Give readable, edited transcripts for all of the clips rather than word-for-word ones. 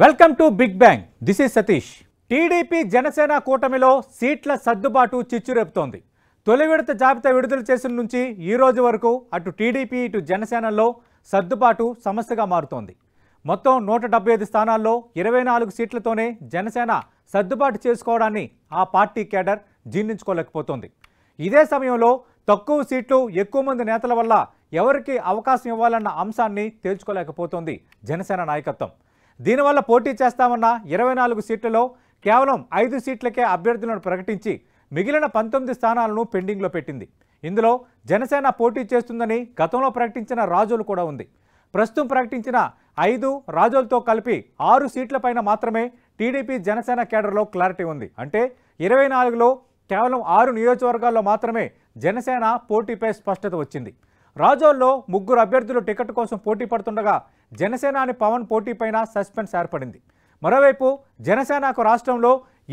Welcome to big bang. This is Satish. TDP Janasena కూటమిలో సీట్ల సర్దుబాటు చిచ్చురేపుతోంది. తొలి విడత జాబితా విడుదల చేసిన నుంచి ఈ రోజు వరకు అటు టీడీపీ ఇటు జనసేనలో సర్దుబాటు సమస్యగా మారుతోంది. మొత్తం 175 స్థానాల్లో 24 సీట్లతోనే జనసేన సర్దుబాటు చేసుకోవడాన్ని ఆ పార్టీ కేడర్ జీర్ణించుకోలేకపోతోంది. ఇదే సమయంలో తక్కువ సీట్లు ఎక్కువ మంది నేతల వల్ల ఎవరికి అవకాశం ఇవ్వాలన్న అంశాన్ని తేల్చుకోలేకపోతోంది జనసేన నాయకత్వం. దీనివల్ల పోటీ చేస్తామన్న 24 సీట్లలో కేవలం 5 సీట్లకే అభ్యర్థులను ప్రకటించి మిగిలిన 19 స్థానాలను పెండింగ్లో పెట్టింది. ఇందులో జనసేన పోటీ చేస్తుందని గతంలో ప్రకటించిన రాజోలు కూడా ఉంది. ప్రస్తుతం ప్రకటించిన 5 రాజోలతో కలిపి 6 సీట్లపైన మాత్రమే టీడీపీ జనసేన కేడర్లో క్లారిటీ ఉంది. అంటే 24లో కేవలం 6 నియోజకవర్గాల్లో మాత్రమే జనసేన పోటీపై స్పష్టత వచ్చింది. రాజోల్లో 3 అభ్యర్థులు టికెట్ కోసం పోటీ పడుతుండగా జనసేనాని పవన్ పోటీపైన సస్పెన్స్ ఏర్పడింది. మరోవైపు జనసేనకు రాష్ట్రంలో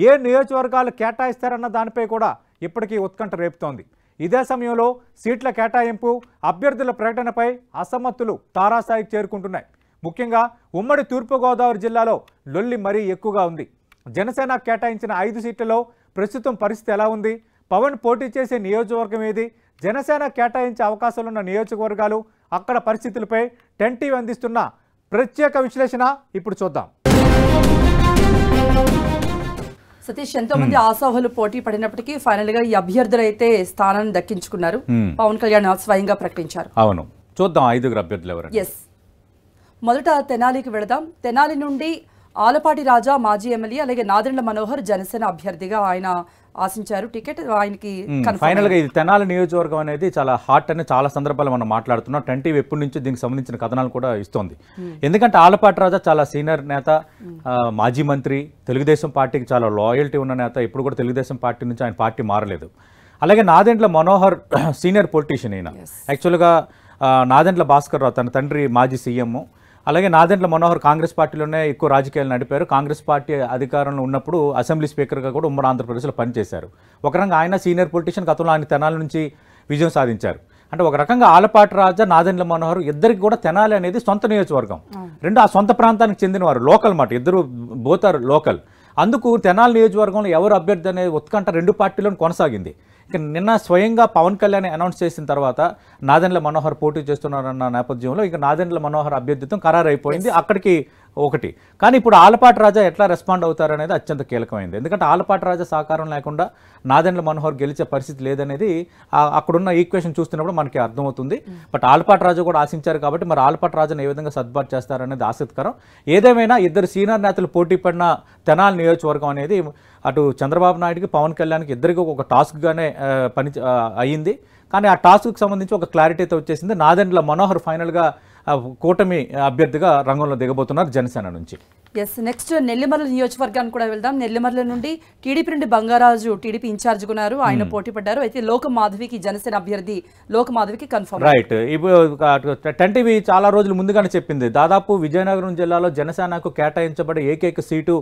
ఏ నియోజకవర్గాలు కేటాయిస్తారన్న దానిపై కూడా ఇప్పటికీ ఉత్కంఠ రేపుతోంది. ఇదే సమయంలో సీట్ల కేటాయింపు అభ్యర్థుల ప్రకటనపై అసమ్మతులు తారాస్థాయికి చేరుకుంటున్నాయి. ముఖ్యంగా ఉమ్మడి తూర్పుగోదావరి జిల్లాలో లొల్లి మరీ ఎక్కువగా ఉంది. జనసేన కేటాయించిన 5 సీట్లలో ప్రస్తుతం పరిస్థితి ఎలా ఉంది? పవన్ పోటీ చేసే నియోజకవర్గం ఏది? జనసేన కేటాయించే అవకాశాలున్న నియోజకవర్గాలు, అక్కడ పరిస్థితులపై 10 టీవీ అందిస్తున్న ప్రత్యేక విశ్లేషణ ఇప్పుడు చూద్దాం. సతీష్, ఎంతో మంది ఆశాహులు పోటీ పడినప్పటికీ ఫైనల్ గా ఈ అభ్యర్థులు అయితే స్థానాన్ని దక్కించుకున్నారు. పవన్ కళ్యాణ్ స్వయంగా ప్రకటించారు. అవును, చూద్దాం 5 అభ్యర్థులు ఎవరు. ఎస్, మొదట తెనాలికి వెళదాం. తెనాలి నుండి ఆలపాటి రాజా మాజీ ఎమ్మెల్యే, అలాగే నాదెండ్ల మనోహర్ జనసేన అభ్యర్థిగా ఆయన ఆశించారు. టికెట్ ఆయనకి ఫైనల్ గా ఇది తెనాలి నియోజకవర్గం అనేది చాలా హాట్ అని చాలా సందర్భాలు మనం మాట్లాడుతున్నాం. 10 టీవీ ఎప్పటి నుంచి దీనికి సంబంధించిన కథనాలు కూడా ఇస్తోంది. ఎందుకంటే ఆలపాటి రాజా చాలా సీనియర్ నేత, మాజీ మంత్రి, తెలుగుదేశం పార్టీకి చాలా లాయల్టీ ఉన్న నేత. ఇప్పుడు కూడా తెలుగుదేశం పార్టీ నుంచి ఆయన పార్టీ మారలేదు. అలాగే నాదెండ్ల మనోహర్ సీనియర్ పొలిటీషియన్. ఈయన యాక్చువల్గా నాదెండ్ల భాస్కర్ రావు తన తండ్రి మాజీ సీఎం. అలాగే నాదెండ్ల మనోహర్ కాంగ్రెస్ పార్టీలోనే ఎక్కువ రాజకీయాలు నడిపారు. కాంగ్రెస్ పార్టీ అధికారంలో ఉన్నప్పుడు అసెంబ్లీ స్పీకర్గా కూడా ఉమ్మడి ఆంధ్రప్రదేశ్లో పనిచేశారు. ఒక రకంగా ఆయన సీనియర్ పొలిటీషియన్. గతంలో ఆయన తెనాలి నుంచి విజయం సాధించారు. అంటే ఒక రకంగా ఆలపాటి రాజా, నాదెండ్ల మనోహర్ ఇద్దరికి కూడా తెనాలి అనేది సొంత నియోజకవర్గం. రెండు ఆ సొంత ప్రాంతానికి చెందినవారు, లోకల్ మాట. ఇద్దరు బోతారు లోకల్. అందుకు తెనాలి నియోజకవర్గంలో ఎవరు అభ్యర్థి అనే ఉత్కంఠ 2 పార్టీలను కొనసాగింది. ఇక నిన్న స్వయంగా పవన్ కళ్యాణ్ అనౌన్స్ చేసిన తర్వాత నాదెండ్ల మనోహర్ పోటీ చేస్తున్నారన్న నేపథ్యంలో ఇక నాదెండ్ల మనోహర్ అభ్యర్థిత్వం ఖరారు అయిపోయింది. అక్కడికి ఒకటి. కానీ ఇప్పుడు ఆలపాటి రాజా ఎట్లా రెస్పాండ్ అవుతారనేది అత్యంత కీలకమైంది. ఎందుకంటే ఆలపాటి రాజా సహకారం లేకుండా నాదెండ్ల మనోహర్ గెలిచే పరిస్థితి లేదనేది అక్కడున్న ఈక్వేషన్ చూస్తున్నప్పుడు మనకి అర్థమవుతుంది. బట్ ఆలపాటి రాజా కూడా ఆశించారు కాబట్టి మరి ఆలపాటి రాజాను ఏ విధంగా సర్దుబాటు చేస్తారనేది ఆసక్తికరం. ఏదేమైనా ఇద్దరు సీనియర్ నేతలు పోటీ పడిన తెనాలి నియోజకవర్గం అనేది అటు చంద్రబాబు నాయుడుకి, పవన్ కళ్యాణ్కి ఇద్దరికి ఒక టాస్క్గానే పని అయ్యింది. కానీ ఆ టాస్క్కి సంబంధించి ఒక క్లారిటీ అయితే వచ్చేసింది. నాదెండ్ల మనోహర్ ఫైనల్గా కూటమి అభ్యర్థిగా రంగంలో దిగబోతున్నారు జనసేన నుంచి. ఎస్, నెక్స్ట్ నెల్లిమర్ల నియోజకవర్గానికి కూడా వెళ్దాం. నెల్లిమర్ల నుండి టీడీపీ నుండి బంగారాజు టీడీపీ ఇన్ఛార్జ్ ఉన్నారు. ఆయన పోటీ పడ్డారు. అయితే లోక మాధవికి జనసేన అభ్యర్థి లోక మాధవికి కన్ఫర్మ్. రైట్. ఇప్పుడు 10 టీవీ చాలా రోజుల ముందుగానే చెప్పింది. దాదాపు విజయనగరం జిల్లాలో జనసేనకు కేటాయించబడే ఏకైక సీటు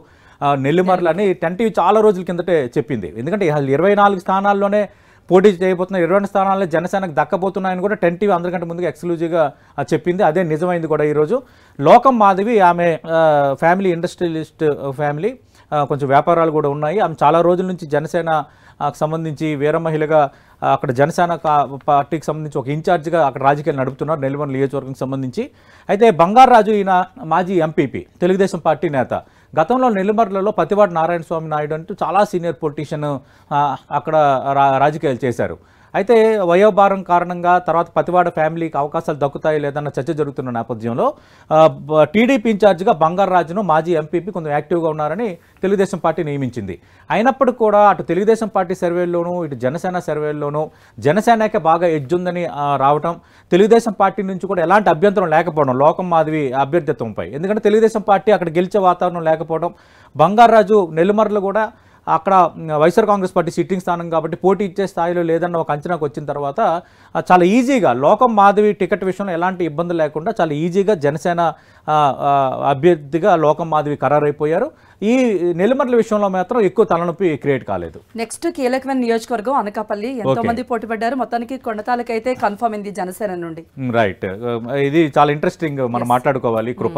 నెల్లిమర్ల అని 10 టీవీ చాలా రోజుల కిందటే చెప్పింది. ఎందుకంటే 24 స్థానాల్లోనే పోటీ చేయబోతున్న 22 స్థానాల్లో జనసేనకు దక్కబోతున్నాయని కూడా 10 టీవీ అందరికంటే ముందుగా ఎక్స్క్లూజివ్గా చెప్పింది. అదే నిజమైంది కూడా ఈరోజు. లోకం మాధవి ఆమె ఫ్యామిలీ ఇండస్ట్రియలిస్ట్ ఫ్యామిలీ, కొంచెం వ్యాపారాలు కూడా ఉన్నాయి. ఆమె చాలా రోజుల నుంచి జనసేనకు సంబంధించి వీర మహిళగా అక్కడ జనసేన పార్టీకి సంబంధించి ఒక ఇన్ఛార్జిగా అక్కడ రాజకీయాలు నడుపుతున్నారు నెల్లిమర్ల నియోజకవర్గం సంబంధించి. అయితే బంగారాజు ఈయన మాజీ ఎంపీపీ, తెలుగుదేశం పార్టీ నేత. గతంలో నెల్లిమర్లలో పతివాడ నారాయణ స్వామి నాయుడు అంటూ చాలా సీనియర్ పొలిటీషియన్ అక్కడ రాజకీయాలు చేశారు. అయితే వయోభారం కారణంగా తర్వాత పతివాడ ఫ్యామిలీకి అవకాశాలు దక్కుతాయి లేదన్న చర్చ జరుగుతున్న నేపథ్యంలో టీడీపీ ఇన్ఛార్జిగా బంగారాజును మాజీ ఎంపీపీ కొంచెం యాక్టివ్గా ఉన్నారని తెలుగుదేశం పార్టీ నియమించింది. అయినప్పటికీ కూడా అటు తెలుగుదేశం పార్టీ సర్వేల్లోనూ ఇటు జనసేన సర్వేల్లోనూ జనసేనకే బాగా ఎడ్జ్ ఉందని రావటం, తెలుగుదేశం పార్టీ నుంచి కూడా ఎలాంటి అభ్యంతరం లేకపోవడం లోకం మాధవి అభ్యర్థిత్వంపై. ఎందుకంటే తెలుగుదేశం పార్టీ అక్కడ గెలిచే వాతావరణం లేకపోవడం, బంగారాజు నెల్లిమర్లు కూడా అక్కడ వైఎస్ఆర్ కాంగ్రెస్ పార్టీ సిట్టింగ్ స్థానం కాబట్టి పోటీ ఇచ్చే స్థాయిలో లేదన్న ఒక అంచనాకు వచ్చిన తర్వాత చాలా ఈజీగా లోకం మాధవి టికెట్ విషయంలో ఎలాంటి ఇబ్బందులు లేకుండా చాలా ఈజీగా జనసేన అభ్యర్థిగా లోకం మాధవి ఖరారైపోయారు. ఈ నెల్లిమర్ల విషయంలో మాత్రం ఎక్కువ తలనొప్పి క్రియేట్ కాలేదు. నెక్స్ట్ కీలకమైన నియోజకవర్గం అనకాపల్లి, ఎంతో మంది పోటీ పడ్డారు. మొత్తానికి కొండతాలకైతే కన్ఫర్మ్ అయింది జనసేన నుండి. రైట్, ఇది చాలా ఇంట్రెస్టింగ్ మనం మాట్లాడుకోవాలి కృప.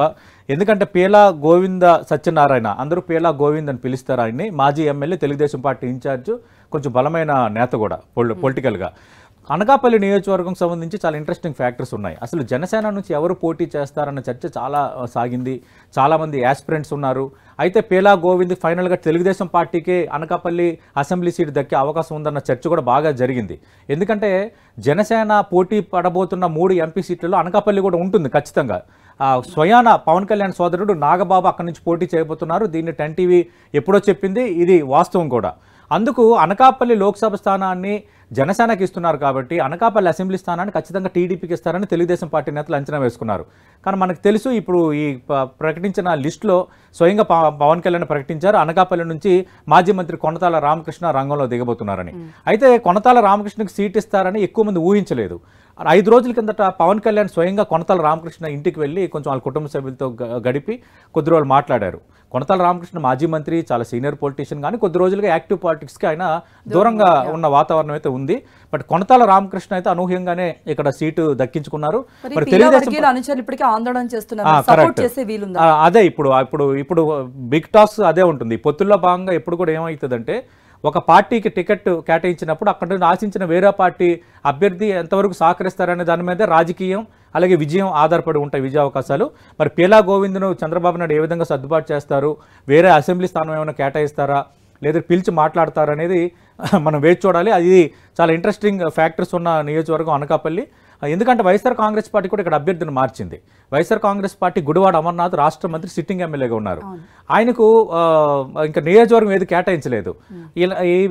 ఎందుకంటే పేలా గోవింద సత్యనారాయణ, అందరూ పేలా గోవింద్ అని పిలుస్తారు ఆయన్ని. మాజీ ఎమ్మెల్యే, తెలుగుదేశం పార్టీ ఇన్ఛార్జ్, కొంచెం బలమైన నేత కూడా పొలిటికల్గా. అనకాపల్లి నియోజకవర్గం సంబంధించి చాలా ఇంట్రెస్టింగ్ ఫ్యాక్టర్స్ ఉన్నాయి. అసలు జనసేన నుంచి ఎవరు పోటీ చేస్తారన్న చర్చ చాలా సాగింది. చాలామంది యాస్పిరెంట్స్ ఉన్నారు. అయితే పేలా గోవింద్ ఫైనల్గా తెలుగుదేశం పార్టీకి అనకాపల్లి అసెంబ్లీ సీటు దక్కే అవకాశం ఉందన్న చర్చ కూడా బాగా జరిగింది. ఎందుకంటే జనసేన పోటీ పడబోతున్న 3 ఎంపీ సీట్లలో అనకాపల్లి కూడా ఉంటుంది ఖచ్చితంగా. స్వయాన పవన్ కళ్యాణ్ సోదరుడు నాగబాబు అక్కడి నుంచి పోటీ చేయబోతున్నారు. దీన్ని 10 టీవీ ఎప్పుడో చెప్పింది, ఇది వాస్తవం కూడా. అందుకు అనకాపల్లి లోక్సభ స్థానాన్ని జనసేనకి ఇస్తున్నారు కాబట్టి అనకాపల్లి అసెంబ్లీ స్థానాన్ని ఖచ్చితంగా టీడీపీకి ఇస్తారని తెలుగుదేశం పార్టీ నేతలు అంచనా వేసుకున్నారు. కానీ మనకు తెలుసు, ఇప్పుడు ఈ ప్రకటించిన లిస్టులో స్వయంగా పవన్ కళ్యాణ్ ప్రకటించారు అనకాపల్లి నుంచి మాజీ మంత్రి కొనతాల రామకృష్ణ రంగంలో దిగబోతున్నారని. అయితే కొనతాల రామకృష్ణకి సీట్ ఇస్తారని ఎక్కువ మంది ఊహించలేదు. 5 రోజుల కిందట పవన్ కళ్యాణ్ స్వయంగా కొనతాల రామకృష్ణ ఇంటికి వెళ్ళి కొంచెం వాళ్ళ కుటుంబ సభ్యులతో గడిపి కొద్ది రోజులు మాట్లాడారు. కొనతాల రామకృష్ణ మాజీ మంత్రి, చాలా సీనియర్ పొలిటీషియన్, కానీ కొద్ది రోజులుగా యాక్టివ్ పాలిటిక్స్కి ఆయన దూరంగా ఉన్న వాతావరణం అయితే ఉంది. బట్ కొనతాల రామకృష్ణ అయితే అనూహ్యంగానే ఇక్కడ సీటు దక్కించుకున్నారు. మరి అదే ఇప్పుడు బిగ్ టాస్ అదే ఉంటుంది. పొత్తుల్లో భాగంగా ఎప్పుడు కూడా ఏమవుతుందంటే, ఒక పార్టీకి టికెట్ కేటాయించినప్పుడు అక్కడ నుండి ఆశించిన వేరే పార్టీ అభ్యర్థి ఎంతవరకు సహకరిస్తారనే దాని మీద రాజకీయం అలాగే విజయం ఆధారపడి ఉంటాయి, విజయ అవకాశాలు. మరి పేలా గోవింద్ను చంద్రబాబు నాయుడు ఏ విధంగా సర్దుబాటు చేస్తారు, వేరే అసెంబ్లీ స్థానం ఏమైనా కేటాయిస్తారా లేదా పిలిచి మాట్లాడతారా అనేది మనం వేచి చూడాలి. అది చాలా ఇంట్రెస్టింగ్ ఫ్యాక్టర్స్ ఉన్న నియోజకవర్గం అనకాపల్లి. ఎందుకంటే వైఎస్ఆర్ కాంగ్రెస్ పార్టీ కూడా ఇక్కడ అభ్యర్థిని మార్చింది. వైఎస్ఆర్ కాంగ్రెస్ పార్టీ గుడివాడ అమర్నాథ్ రాష్ట్ర మంత్రి, సిట్టింగ్ ఎమ్మెల్యేగా ఉన్నారు. ఆయనకు ఇంకా నియోజకవర్గం ఏది కేటాయించలేదు.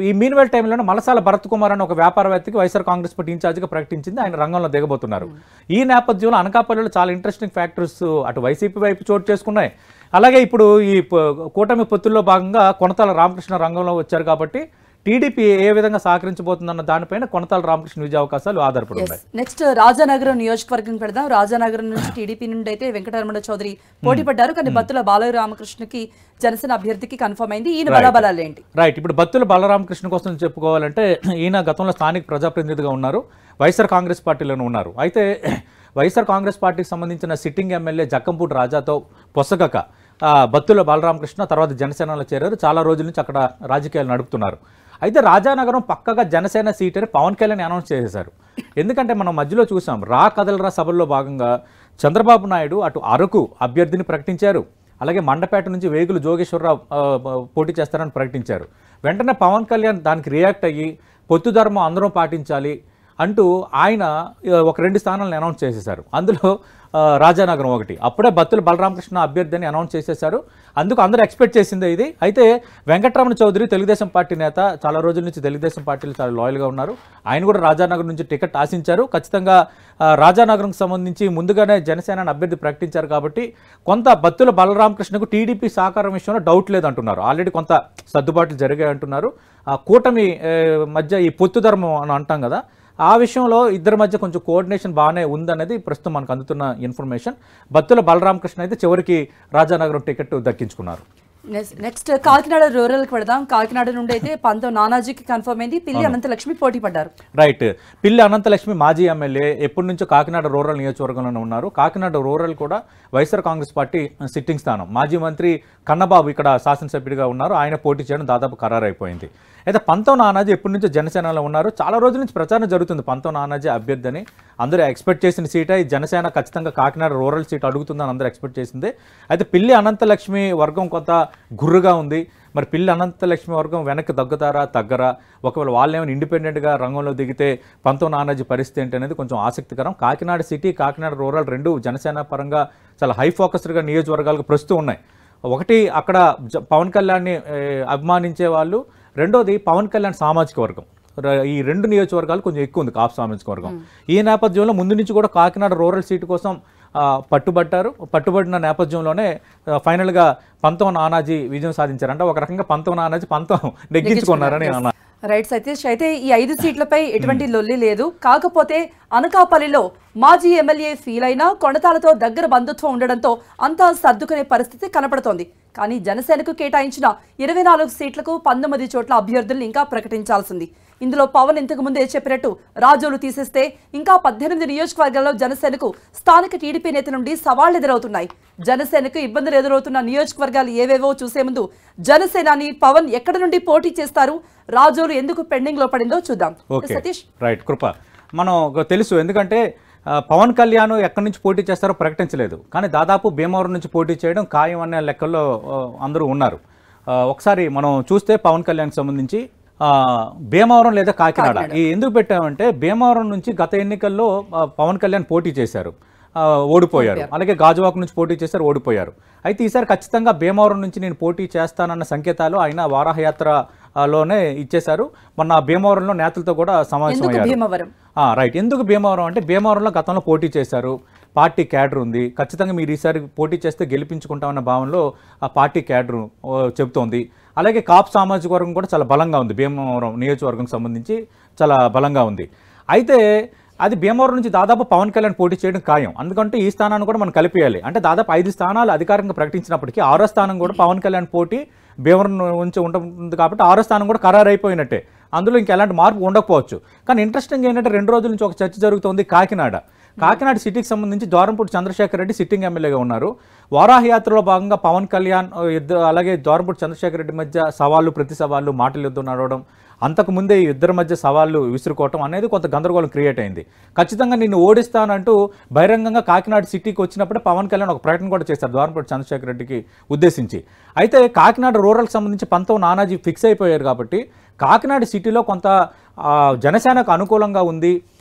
ఈ మీన్వెల్ టైంలోనే మలసాల భరత్ కుమార్ అనే ఒక వ్యాపారవేత్తకి వైఎస్ఆర్ కాంగ్రెస్ పార్టీ ఇన్ఛార్జిగా ప్రకటించింది. ఆయన రంగంలో దిగబోతున్నారు. ఈ నేపథ్యంలో అనకాపల్లిలో చాలా ఇంట్రెస్టింగ్ ఫ్యాక్టర్స్ అటు వైసీపీ వైపు చోటు చేసుకున్నాయి. అలాగే ఇప్పుడు ఈ కూటమి పొత్తుల్లో భాగంగా కొనతాల రామకృష్ణ రంగంలో వచ్చారు కాబట్టి టీడీపీ ఏ విధంగా సహకరించబోతుందన్న దానిపైన కొనతాల రామకృష్ణ విజయ అవకాశాలు ఆధారపడి ఉన్నాయి. నెక్స్ట్ రాజానగరం నియోజకవర్గం పెడదాం. రాజానగరం నుంచి టీడీపీ నుండి అయితే వెంకటరమణ చౌదరి పోటీ పడ్డారు. కానీ బత్తుల బాలరామకృష్ణకి జనసేన అభ్యర్థికి కన్ఫర్మ్ అయింది. ఈయన బలాబలాలు ఏంటి? రైట్, ఇప్పుడు బత్తుల బాలరామకృష్ణ కోసం చెప్పుకోవాలంటే ఈయన గతంలో స్థానిక ప్రజాప్రతినిధిగా ఉన్నారు, వైఎస్ఆర్ కాంగ్రెస్ పార్టీలోనే ఉన్నారు. అయితే వైఎస్ఆర్ కాంగ్రెస్ పార్టీకి సంబంధించిన సిట్టింగ్ ఎమ్మెల్యే జక్కంపూడి రాజాతో పొసగక బత్తుల బాలరామకృష్ణ తర్వాత జనసేనలో చేరారు. చాలా రోజుల నుంచి అక్కడ రాజకీయాలు నడుపుతున్నారు. అయితే రాజానగరం పక్కగా జనసేన సీట్ అని పవన్ కళ్యాణ్ అనౌన్స్ చేసేశారు. ఎందుకంటే మనం మధ్యలో చూసాం, రా కదలరా సభల్లో భాగంగా చంద్రబాబు నాయుడు అటు అరకు అభ్యర్థిని ప్రకటించారు, అలాగే మండపేట నుంచి వేగులు జోగేశ్వరరావు పోటీ చేస్తారని ప్రకటించారు. వెంటనే పవన్ కళ్యాణ్ దానికి రియాక్ట్ అయ్యి పొత్తు ధర్మం అందరం పాటించాలి అంటూ ఆయన ఒక 2 స్థానాలను అనౌన్స్ చేసేశారు. అందులో రాజానగరం ఒకటి. అప్పుడే బత్తుల బలరామకృష్ణ అభ్యర్థి అని అనౌన్స్ చేసేశారు. అందుకు అందరూ ఎక్స్పెక్ట్ చేసిందే ఇది. అయితే వెంకటరమణ చౌదరి తెలుగుదేశం పార్టీ నేత, చాలా రోజుల నుంచి తెలుగుదేశం పార్టీలు చాలా లాయల్గా ఉన్నారు. ఆయన కూడా రాజానగరం నుంచి టికెట్ ఆశించారు. ఖచ్చితంగా రాజానగరంకి సంబంధించి ముందుగానే జనసేన అభ్యర్థి ప్రకటించారు కాబట్టి కొంత బత్తుల బలరామకృష్ణకు టీడీపీ సహకారం విషయంలో డౌట్ లేదంటున్నారు. ఆల్రెడీ కొంత సర్దుబాట్లు జరిగాయి అంటున్నారు. కూటమి మధ్య ఈ పొత్తు ధర్మం అని అంటాం కదా, ఆ విషయంలో ఇద్దరి మధ్య కొంచెం కోఆర్డినేషన్ బాగానే ఉందనేది ప్రస్తుతం మనకు అందుతున్న ఇన్ఫర్మేషన్. బత్తుల బలరామకృష్ణ అయితే చివరికి రాజానగరం టికెట్ దక్కించుకున్నారు. నెక్స్ట్ కాకినాడ రూరల్కి పెడదాం. కాకినాడ నుండి అయితే పంతం నానాజీకి కన్ఫర్మ్ అయింది. పిల్లి అనంతలక్ష్మి పోటీ పడ్డారు. రైట్, పిల్లి అనంతలక్ష్మి మాజీ ఎమ్మెల్యే, ఎప్పటి నుంచో కాకినాడ రూరల్ నియోజకవర్గంలోనే ఉన్నారు. కాకినాడ రూరల్ కూడా వైఎస్ఆర్ కాంగ్రెస్ పార్టీ సిట్టింగ్ స్థానం. మాజీ మంత్రి కన్నబాబు ఇక్కడ శాసనసభ్యుడిగా ఉన్నారు. ఆయన పోటీ చేయడం దాదాపు ఖరారైపోయింది. అయితే పంతం నానాజీ ఎప్పటి నుంచో జనసేనలో ఉన్నారు. చాలా రోజుల నుంచి ప్రచారం జరుగుతుంది పంతం నానాజీ అభ్యర్థి అని. అందరూ ఎక్స్పెక్ట్ చేసిన సీటే జనసేన ఖచ్చితంగా కాకినాడ రూరల్ సీట్ అడుగుతుందని అందరూ ఎక్స్పెక్ట్ చేసింది. అయితే పిల్లి అనంతలక్ష్మి వర్గం కొంత గుర్రుగా ఉంది. మరి పిల్లి అనంతలక్ష్మి వర్గం వెనక్కి తగ్గరా, ఒకవేళ వాళ్ళు ఏమైనా ఇండిపెండెంట్గా రంగంలో దిగితే పంతం నానాజీ పరిస్థితి ఏంటి అనేది కొంచెం ఆసక్తికరం. కాకినాడ సిటీ, కాకినాడ రూరల్ రెండు జనసేన పరంగా చాలా హై ఫోకస్డ్గా నియోజకవర్గాలకు ప్రస్తుతం ఉన్నాయి. ఒకటి అక్కడ పవన్ కళ్యాణ్ని అభిమానించే వాళ్ళు, రెండోది పవన్ కళ్యాణ్ సామాజిక వర్గం. ఈ 2 నియోజకవర్గాలు కొంచెం ఎక్కువ ఉంది కాపు సామాజిక వర్గం. ఈ నేపథ్యంలో ముందు నుంచి కూడా కాకినాడ రూరల్ సీటు కోసం పట్టుబడిన నేపథ్యంలోనే ఫైనల్గా పంతం నానాజీ విజయం సాధించారంట. ఒక రకంగా పంతం నానాజీ నెగ్గించుకున్నారని అన్నారు. రైట్ సతీష్, అయితే ఈ 5 సీట్లపై ఎటువంటి లొల్లి లేదు. కాకపోతే అనకాపల్లిలో మాజీ ఎమ్మెల్యే ఫీల్ అయినా కొండతాలతో దగ్గర బంధుత్వం ఉండడంతో అంతా సర్దుకునే పరిస్థితి కనపడుతోంది. కానీ జనసేనకు కేటాయించిన 24 సీట్లకు 19 చోట్ల అభ్యర్థులను ఇంకా ప్రకటించాల్సింది. ఇందులో పవన్ ఇంతకు ముందే చెప్పినట్టు రాజోలు తీసేస్తే ఇంకా 18 నియోజకవర్గాల్లో జనసేనకు స్థానిక టీడీపీ నేత నుండి సవాళ్లు ఎదురవుతున్నాయి. జనసేనకు ఇబ్బందులు ఎదురవుతున్న నియోజకవర్గాలు ఏవేవో చూసే ముందు జనసేనాని పవన్ ఎక్కడి నుండి పోటీ చేస్తారు, రాజోలు ఎందుకు పెండింగ్ లో పడిందో చూద్దాం. సతీష్, రైట్ కృప, మనం తెలుసు ఎందుకంటే పవన్ కళ్యాణ్ ఎక్కడి నుంచి పోటీ చేస్తారో ప్రకటించలేదు, కానీ దాదాపు భీమవరం నుంచి పోటీ చేయడం ఖాయం అనే లెక్కల్లో అందరూ ఉన్నారు. ఒకసారి మనం చూస్తే పవన్ కళ్యాణ్కి సంబంధించి భీమవరం లేదా కాకినాడ ఈ ఎందుకు పెట్టామంటే, భీమవరం నుంచి గత ఎన్నికల్లో పవన్ కళ్యాణ్ పోటీ చేశారు, ఓడిపోయారు. అలాగే గాజువాక నుంచి పోటీ చేశారు, ఓడిపోయారు. అయితే ఈసారి ఖచ్చితంగా భీమవరం నుంచి నేను పోటీ చేస్తానన్న సంకేతాలు ఆయన వారాహయాత్రలోనే ఇచ్చేశారు. మొన్న భీమవరంలో నేతలతో కూడా సమావేశమయ్యారు. రైట్, ఎందుకు భీమవరం అంటే, భీమవరంలో గతంలో పోటీ చేశారు, పార్టీ క్యాడర్ ఉంది, ఖచ్చితంగా మీరు ఈసారి పోటీ చేస్తే గెలిపించుకుంటామన్న భావనలో ఆ పార్టీ క్యాడర్ చెబుతోంది. అలాగే కాపు సామాజిక వర్గం కూడా చాలా బలంగా ఉంది, భీమవరం నియోజకవర్గం సంబంధించి చాలా బలంగా ఉంది. అయితే అది భీమవరం నుంచి దాదాపు పవన్ కళ్యాణ్ పోటీ చేయడం ఖాయం. అందుకంటే ఈ స్థానాన్ని కూడా మనం కలిపేయాలి. అంటే దాదాపు 5 స్థానాలు అధికారికంగా ప్రకటించినప్పటికీ 6వ స్థానం కూడా పవన్ కళ్యాణ్ పోటీ భీమవరం నుంచి ఉంటుంది కాబట్టి 6వ స్థానం కూడా ఖరారు అయిపోయినట్టే. అందులో ఇంకా ఎలాంటి మార్పు ఉండకపోవచ్చు. కానీ ఇంట్రెస్టింగ్ ఏంటంటే 2 రోజుల నుంచి ఒక చర్చ జరుగుతోంది. కాకినాడ సిటీకి సంబంధించి ద్వారంపూడి చంద్రశేఖర్ రెడ్డి సిట్టింగ్ ఎమ్మెల్యేగా ఉన్నారు. వారాహయాత్రలో భాగంగా పవన్ కళ్యాణ్ అలాగే ద్వారంపూడి చంద్రశేఖర్ రెడ్డి మధ్య సవాళ్ళు ప్రతి సవాళ్ళు మాటల యుద్ధం నడవడం, అంతకుముందే ఇద్దరి మధ్య సవాళ్ళు విసురుకోవటం అనేది కొంత గందరగోళం క్రియేట్ అయింది. ఖచ్చితంగా నిన్ను ఓడిస్తానంటూ బహిరంగంగా కాకినాడ సిటీకి వచ్చినప్పుడే పవన్ కళ్యాణ్ ఒక ప్రకటన కూడా చేశారు ద్వారంపూడి చంద్రశేఖర్ రెడ్డికి ఉద్దేశించి. అయితే కాకినాడ రూరల్కి సంబంధించి పంతం నానాజీ ఫిక్స్ అయిపోయారు కాబట్టి కాకినాడ సిటీలో కొంత జనసేనకు అనుకూలంగా ఉంది,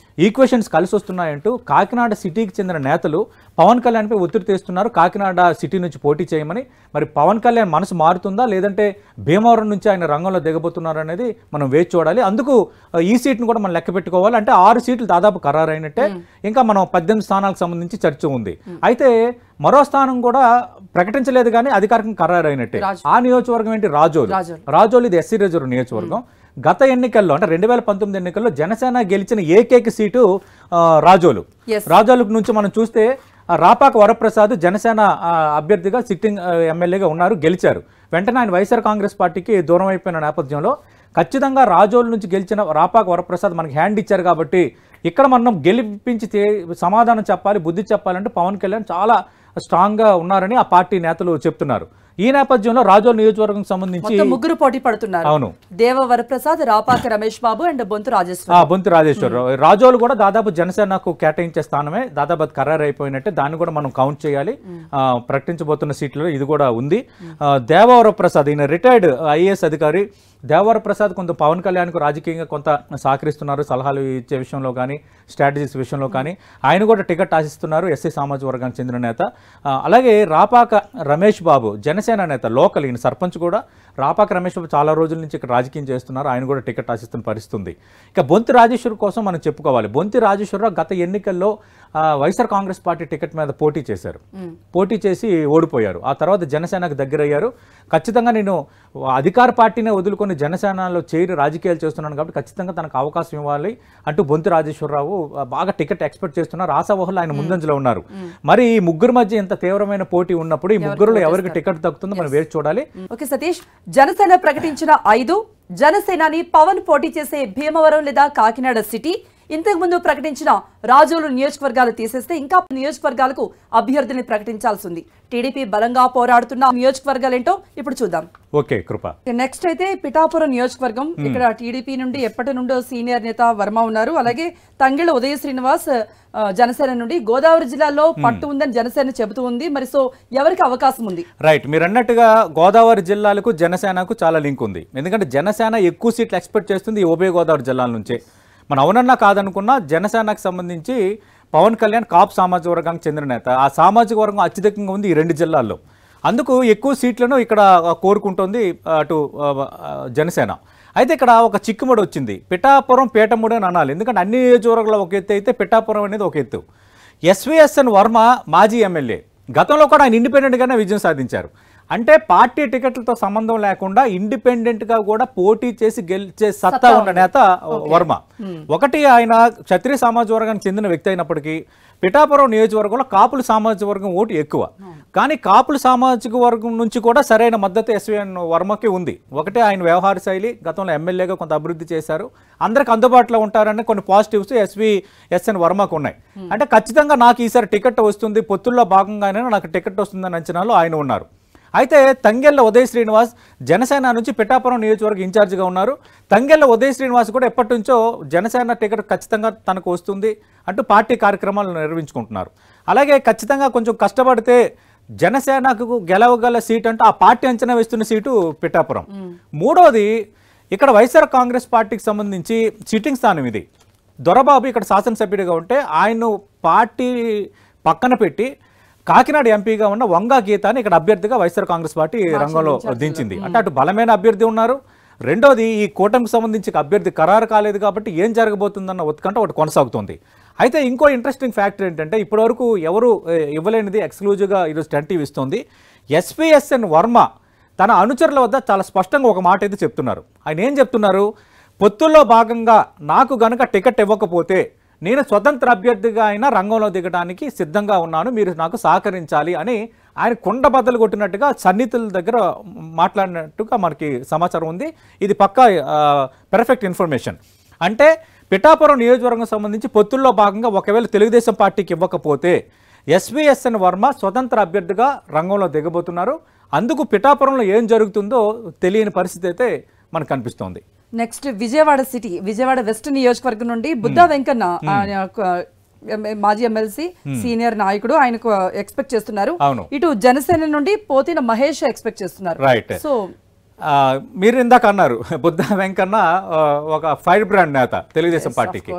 ఈక్వేషన్స్ కలిసి వస్తున్నాయంటూ కాకినాడ సిటీకి చెందిన నేతలు పవన్ కళ్యాణ్పై ఒత్తిడి తెస్తున్నారు, కాకినాడ సిటీ నుంచి పోటీ చేయమని. మరి పవన్ కళ్యాణ్ మనసు మారుతుందా, లేదంటే భీమవరం నుంచి ఆయన రంగంలో దిగబోతున్నారు అనేది మనం వేచి చూడాలి. అందుకు ఈ సీట్ను కూడా మనం లెక్క పెట్టుకోవాలి. అంటే 6 సీట్లు దాదాపు ఖరారైనట్టే. ఇంకా మనం 18 స్థానాలకు సంబంధించి చర్చ ఉంది. అయితే మరో స్థానం కూడా ప్రకటించలేదు కానీ అధికారికంగా ఖరారైనట్టే. ఆ నియోజకవర్గం ఏంటి? రాజోలు. ఇది ఎస్సీ రిజర్వ్ నియోజకవర్గం. గత ఎన్నికల్లో అంటే 2019 ఎన్నికల్లో జనసేన గెలిచిన ఏకైక సీటు రాజోలు నుంచి మనం చూస్తే రాపాక వరప్రసాద్ జనసేన అభ్యర్థిగా సిట్టింగ్ ఎమ్మెల్యేగా ఉన్నారు, గెలిచారు. వెంటనే ఆయన వైఎస్ఆర్ కాంగ్రెస్ పార్టీకి దూరం అయిపోయిన నేపథ్యంలో ఖచ్చితంగా రాజోలు నుంచి గెలిచిన రాపాక వరప్రసాద్ మనకి హ్యాండ్ ఇచ్చారు కాబట్టి ఇక్కడ మనం గెలిపించి సమాధానం చెప్పాలి, బుద్ధి చెప్పాలంటే పవన్ కళ్యాణ్ చాలా స్ట్రాంగ్గా ఉన్నారని ఆ పార్టీ నేతలు చెప్తున్నారు. ఈ నేపథ్యంలో రాజోలు నియోజకవర్గం సంబంధించి 3 పోటీ పడుతున్నారు. అవును, దేవ వరప్రసాద్, రాపాక రమేష్ బాబు అండ్ బొంతు రాజేశ్వర. రాజోలు కూడా దాదాపు జనసేనకు కేటాయించే స్థానమే, దాదాపు అది ఖరారు అయిపోయినట్టే. దాన్ని కూడా మనం కౌంట్ చేయాలి. ప్రకటించబోతున్న సీట్లలో ఇది కూడా ఉంది. దేవవరప్రసాద్ ఈయన రిటైర్డ్ ఐఏఎస్ అధికారి. దేవవరప్రసాద్ కొంత పవన్ కళ్యాణ్కు రాజకీయంగా కొంత సహకరిస్తున్నారు, సలహాలు ఇచ్చే విషయంలో కానీ స్ట్రాటజీస్ విషయంలో కానీ. ఆయన కూడా టికెట్ ఆశిస్తున్నారు, ఎస్సీ సామాజిక వర్గానికి చెందిన నేత. అలాగే రాపాక రమేష్ బాబు జనసేన నేత, లోకల్, ఈయన సర్పంచ్ కూడా. రాపాక రమేష్ బాబు చాలా రోజుల నుంచి ఇక్కడ రాజకీయం చేస్తున్నారు, ఆయన కూడా టికెట్ ఆశిస్తున్న పరిస్థితి. ఇక బొంతి రాజేశ్వర్ కోసం మనం చెప్పుకోవాలి. బొంతి రాజేశ్వరరావు గత ఎన్నికల్లో వైఎస్ఆర్ కాంగ్రెస్ పార్టీ టికెట్ మీద పోటీ చేశారు, పోటీ చేసి ఓడిపోయారు. ఆ తర్వాత జనసేనకు దగ్గరయ్యారు. ఖచ్చితంగా నేను అధికార పార్టీనే వదులుకొని జనసేనలో చేరి రాజకీయాలు చేస్తున్నాను కాబట్టి ఖచ్చితంగా తనకు అవకాశం ఇవ్వాలి అంటూ బొంతి రాజేశ్వరరావు బాగా టికెట్ ఎక్స్పెక్ట్ చేస్తున్నారు. ఆశావహులు ఆయన ముందంజలో ఉన్నారు. మరి ఈ ముగ్గురు మధ్య ఇంత తీవ్రమైన పోటీ ఉన్నప్పుడు ఈ ముగ్గురులో ఎవరికి టికెట్ దక్కుతుందో మనం వేచి చూడాలి. ఓకే సతీష్, జనసేన ప్రకటించిన 5 జనసేనాని పవన్ పోటీ చేసే భీమవరం లేదా కాకినాడ సిటీ, ఇంతకు ముందు ప్రకటించిన రాజోలు నియోజకవర్గాలు తీసేస్తే ఇంకా నియోజకవర్గాలకు అభ్యర్థిని ప్రకటించాల్సి ఉంది. టీడీపీ బలంగా పోరాడుతున్న నియోజకవర్గాలేంటో ఇప్పుడు చూద్దాం. ఓకే కృప. నెక్స్ట్ అయితే పిఠాపురం నియోజకవర్గం. ఇక్కడ టీడీపీ నుండి ఎప్పటి నుండో సీనియర్ నేత వర్మ ఉన్నారు. అలాగే తంగెళ్ళ ఉదయ శ్రీనివాస్ జనసేన నుండి. గోదావరి జిల్లాలో పట్టు ఉందని జనసేన చెబుతూ ఉంది. మరి సో ఎవరికి అవకాశం ఉంది? రైట్, మీరు అన్నట్టుగా గోదావరి జిల్లాలకు జనసేనకు చాలా లింక్ ఉంది. ఎందుకంటే జనసేన ఎక్కువ సీట్లు ఎక్స్పెక్ట్ చేస్తుంది ఈ ఉభయ గోదావరి జిల్లాల నుంచే. మన అవునన్నా కాదనుకున్నా జనసేనకు సంబంధించి పవన్ కళ్యాణ్ కాపు సామాజిక వర్గానికి చెందిన నేత. ఆ సామాజిక వర్గం అత్యధికంగా ఉంది ఈ 2 జిల్లాల్లో. అందుకు ఎక్కువ సీట్లను ఇక్కడ కోరుకుంటోంది అటు జనసేన. అయితే ఇక్కడ ఒక చిక్కుముడి వచ్చింది. పిఠాపురం పీఠముడి అని అనాలి, ఎందుకంటే అన్ని నియోజకవర్గాలు ఒక ఎత్తు అయితే పిఠాపురం అనేది ఒక ఎత్తు. ఎస్విఎస్ఎన్ వర్మ మాజీ ఎమ్మెల్యే, గతంలో కూడా ఆయన ఇండిపెండెంట్గానే విజయం సాధించారు. అంటే పార్టీ టికెట్లతో సంబంధం లేకుండా ఇండిపెండెంట్ గా కూడా పోటీ చేసి గెలిచే సత్తా ఉన్న నేత వర్మ. ఒకటి, ఆయన క్షత్రియ సామాజిక వర్గానికి చెందిన వ్యక్తి అయినప్పటికీ పిఠాపురం నియోజకవర్గంలో కాపుల సామాజిక వర్గం ఓటు ఎక్కువ. కానీ కాపుల సామాజిక వర్గం నుంచి కూడా సరైన మద్దతు ఎస్వీఎన్ వర్మకి ఉంది. ఒకటే, ఆయన వ్యవహార శైలి, గతంలో ఎమ్మెల్యేగా కొంత అభివృద్ధి చేశారు, అందరికి అందుబాటులో ఉంటారని కొన్ని పాజిటివ్స్ ఎస్వీఎస్ఎన్ వర్మకు ఉన్నాయి. అంటే ఖచ్చితంగా నాకు ఈసారి టికెట్ వస్తుంది, పొత్తుల్లో భాగంగానే నాకు టికెట్ వస్తుందన్న అంచనాలో ఆయన ఉన్నారు. అయితే తంగెళ్ళ ఉదయ్ శ్రీనివాస్ జనసేన నుంచి పిఠాపురం నియోజకవర్గ ఇన్ఛార్జిగా ఉన్నారు. తంగెళ్ళ ఉదయ్ శ్రీనివాస్ కూడా ఎప్పటి నుంచో జనసేన టికెట్ ఖచ్చితంగా తనకు వస్తుంది అంటూ పార్టీ కార్యక్రమాలు నిర్వహించుకుంటున్నారు. అలాగే ఖచ్చితంగా కొంచెం కష్టపడితే జనసేనకు గెలవగల సీట్ అంటే ఆ పార్టీ అంచనా వేస్తున్న సీటు పిఠాపురం. మూడోది, ఇక్కడ వైఎస్ఆర్ కాంగ్రెస్ పార్టీకి సంబంధించి సిట్టింగ్ స్థానం ఇది. దొరబాబు ఇక్కడ శాసనసభ్యుడిగా ఉంటే ఆయన పార్టీ పక్కన పెట్టి కాకినాడ ఎంపీగా ఉన్న వంగా గీతాన్ని ఇక్కడ అభ్యర్థిగా వైఎస్ఆర్ కాంగ్రెస్ పార్టీ రంగంలో దించింది. అంటే అటు బలమైన అభ్యర్థి ఉన్నారు. రెండోది, ఈ కూటమికి సంబంధించి అభ్యర్థి ఖరారు కాలేదు కాబట్టి ఏం జరగబోతుందన్న ఉత్కంఠ ఒకటి కొనసాగుతుంది. అయితే ఇంకో ఇంట్రెస్టింగ్ ఫ్యాక్టర్ ఏంటంటే ఇప్పటివరకు ఎవరు ఇవ్వలేనిది ఎక్స్క్లూజివ్గా ఈరోజు 10 టీవీ ఇస్తుంది. ఎస్వీఎస్ఎన్ వర్మ తన అనుచరుల వద్ద చాలా స్పష్టంగా ఒక మాట అయితే చెప్తున్నారు. ఆయన ఏం చెప్తున్నారు? పొత్తుల్లో భాగంగా నాకు గనక టికెట్ ఇవ్వకపోతే నేను స్వతంత్ర అభ్యర్థిగా అయినా రంగంలో దిగడానికి సిద్ధంగా ఉన్నాను, మీరు నాకు సహకరించాలి అని ఆయన కుండ బద్దలు కొట్టినట్టుగా సన్నిహితుల దగ్గర మాట్లాడినట్టుగా మనకి సమాచారం ఉంది. ఇది పక్కా పర్ఫెక్ట్ ఇన్ఫర్మేషన్. అంటే పిఠాపురం నియోజకవర్గం సంబంధించి పొత్తుల్లో భాగంగా ఒకవేళ తెలుగుదేశం పార్టీకి ఇవ్వకపోతే ఎస్వీఎస్ఎన్ వర్మ స్వతంత్ర అభ్యర్థిగా రంగంలో దిగబోతున్నారు. అందుకు పిఠాపురంలో ఏం జరుగుతుందో తెలియని పరిస్థితి అయితే మనకు కనిపిస్తోంది. Next Vijayawada city, Vijayawada west నియోజకవర్గం నుండి బుద్ధా వెంకన్న మాజీ ఎమ్మెల్సీ సీనియర్ నాయకుడు, ఆయనకు ఎక్స్పెక్ట్ చేస్తున్నారు. ఇటు జనసేన నుండి పోతిన మహేష్ ఎక్స్పెక్ట్ చేస్తున్నారు. రైట్. సో మీరు ఇందాక అన్నారు బుద్ధా వెంకన్న ఒక ఫైర్ బ్రాండ్ నేత తెలుగుదేశం పార్టీకి.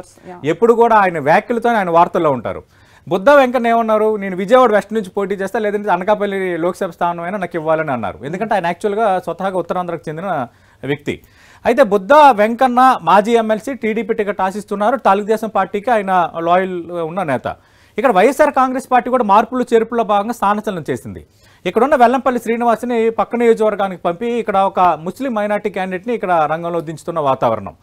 ఎప్పుడు కూడా ఆయన వ్యాఖ్యలతో ఆయన వార్తల్లో ఉంటారు. బుద్ధా వెంకన్న ఏమన్నారు? నేను విజయవాడ వెస్ట్ నుంచి పోటీ చేస్తా, లేదంటే అనకాపల్లి లోక్సభ స్థానం అయినా నాకు ఇవ్వాలని అన్నారు. ఎందుకంటే ఆయన యాక్చువల్గా స్వతహాగా ఉత్తరాంధ్రకు చెందిన వ్యక్తి. అయితే బుద్ధా వెంకన్న మాజీ ఎమ్మెల్సీ, టీడీపీ టికెట్ ఆశిస్తున్నారు. తెలుగుదేశం పార్టీకి ఆయన లాయల్ ఉన్న నేత. ఇక్కడ వైఎస్ఆర్ కాంగ్రెస్ పార్టీ కూడా మార్పులు చేర్పుల భాగంగా స్థానచలనం చేసింది. ఇక్కడున్న వెల్లంపల్లి శ్రీనివాస్ని పక్క నియోజకవర్గానికి పంపి ఇక్కడ ఒక ముస్లిం మైనార్టీ క్యాండిడేట్ని ఇక్కడ రంగంలో దించుతున్న వాతావరణం.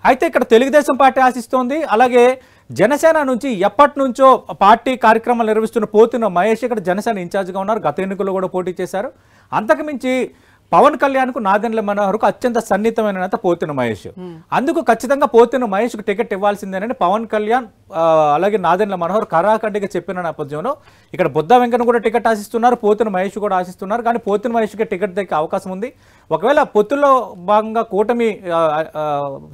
అయితే ఇక్కడ తెలుగుదేశం పార్టీ ఆశిస్తోంది. అలాగే జనసేన నుంచి ఎప్పటి నుంచో పార్టీ కార్యక్రమాలు నిర్వహిస్తున్న పోతున్న మహేష్ ఇక్కడ జనసేన ఇన్ఛార్జ్గా ఉన్నారు. గత ఎన్నికల్లో కూడా పోటీ చేశారు. అంతకుమించి పవన్ కళ్యాణ్కు నాదెండ్ల మనోహర్కు అత్యంత సన్నిహితమైన నేత పోతిన మహేష్. అందుకు ఖచ్చితంగా పోతిన మహేష్కు టికెట్ ఇవ్వాల్సిందేనని పవన్ కళ్యాణ్ అలాగే నాదెండ్ల మనోహర్ కరాఖండిగా చెప్పిన నేపథ్యంలో ఇక్కడ బుద్ధా వెంకన్న కూడా టికెట్ ఆశిస్తున్నారు, పోతిన మహేష్ కూడా ఆశిస్తున్నారు. కానీ పోతిన మహేష్కి టికెట్ దక్కే అవకాశం ఉంది. ఒకవేళ పొత్తుల్లో భాగంగా కూటమి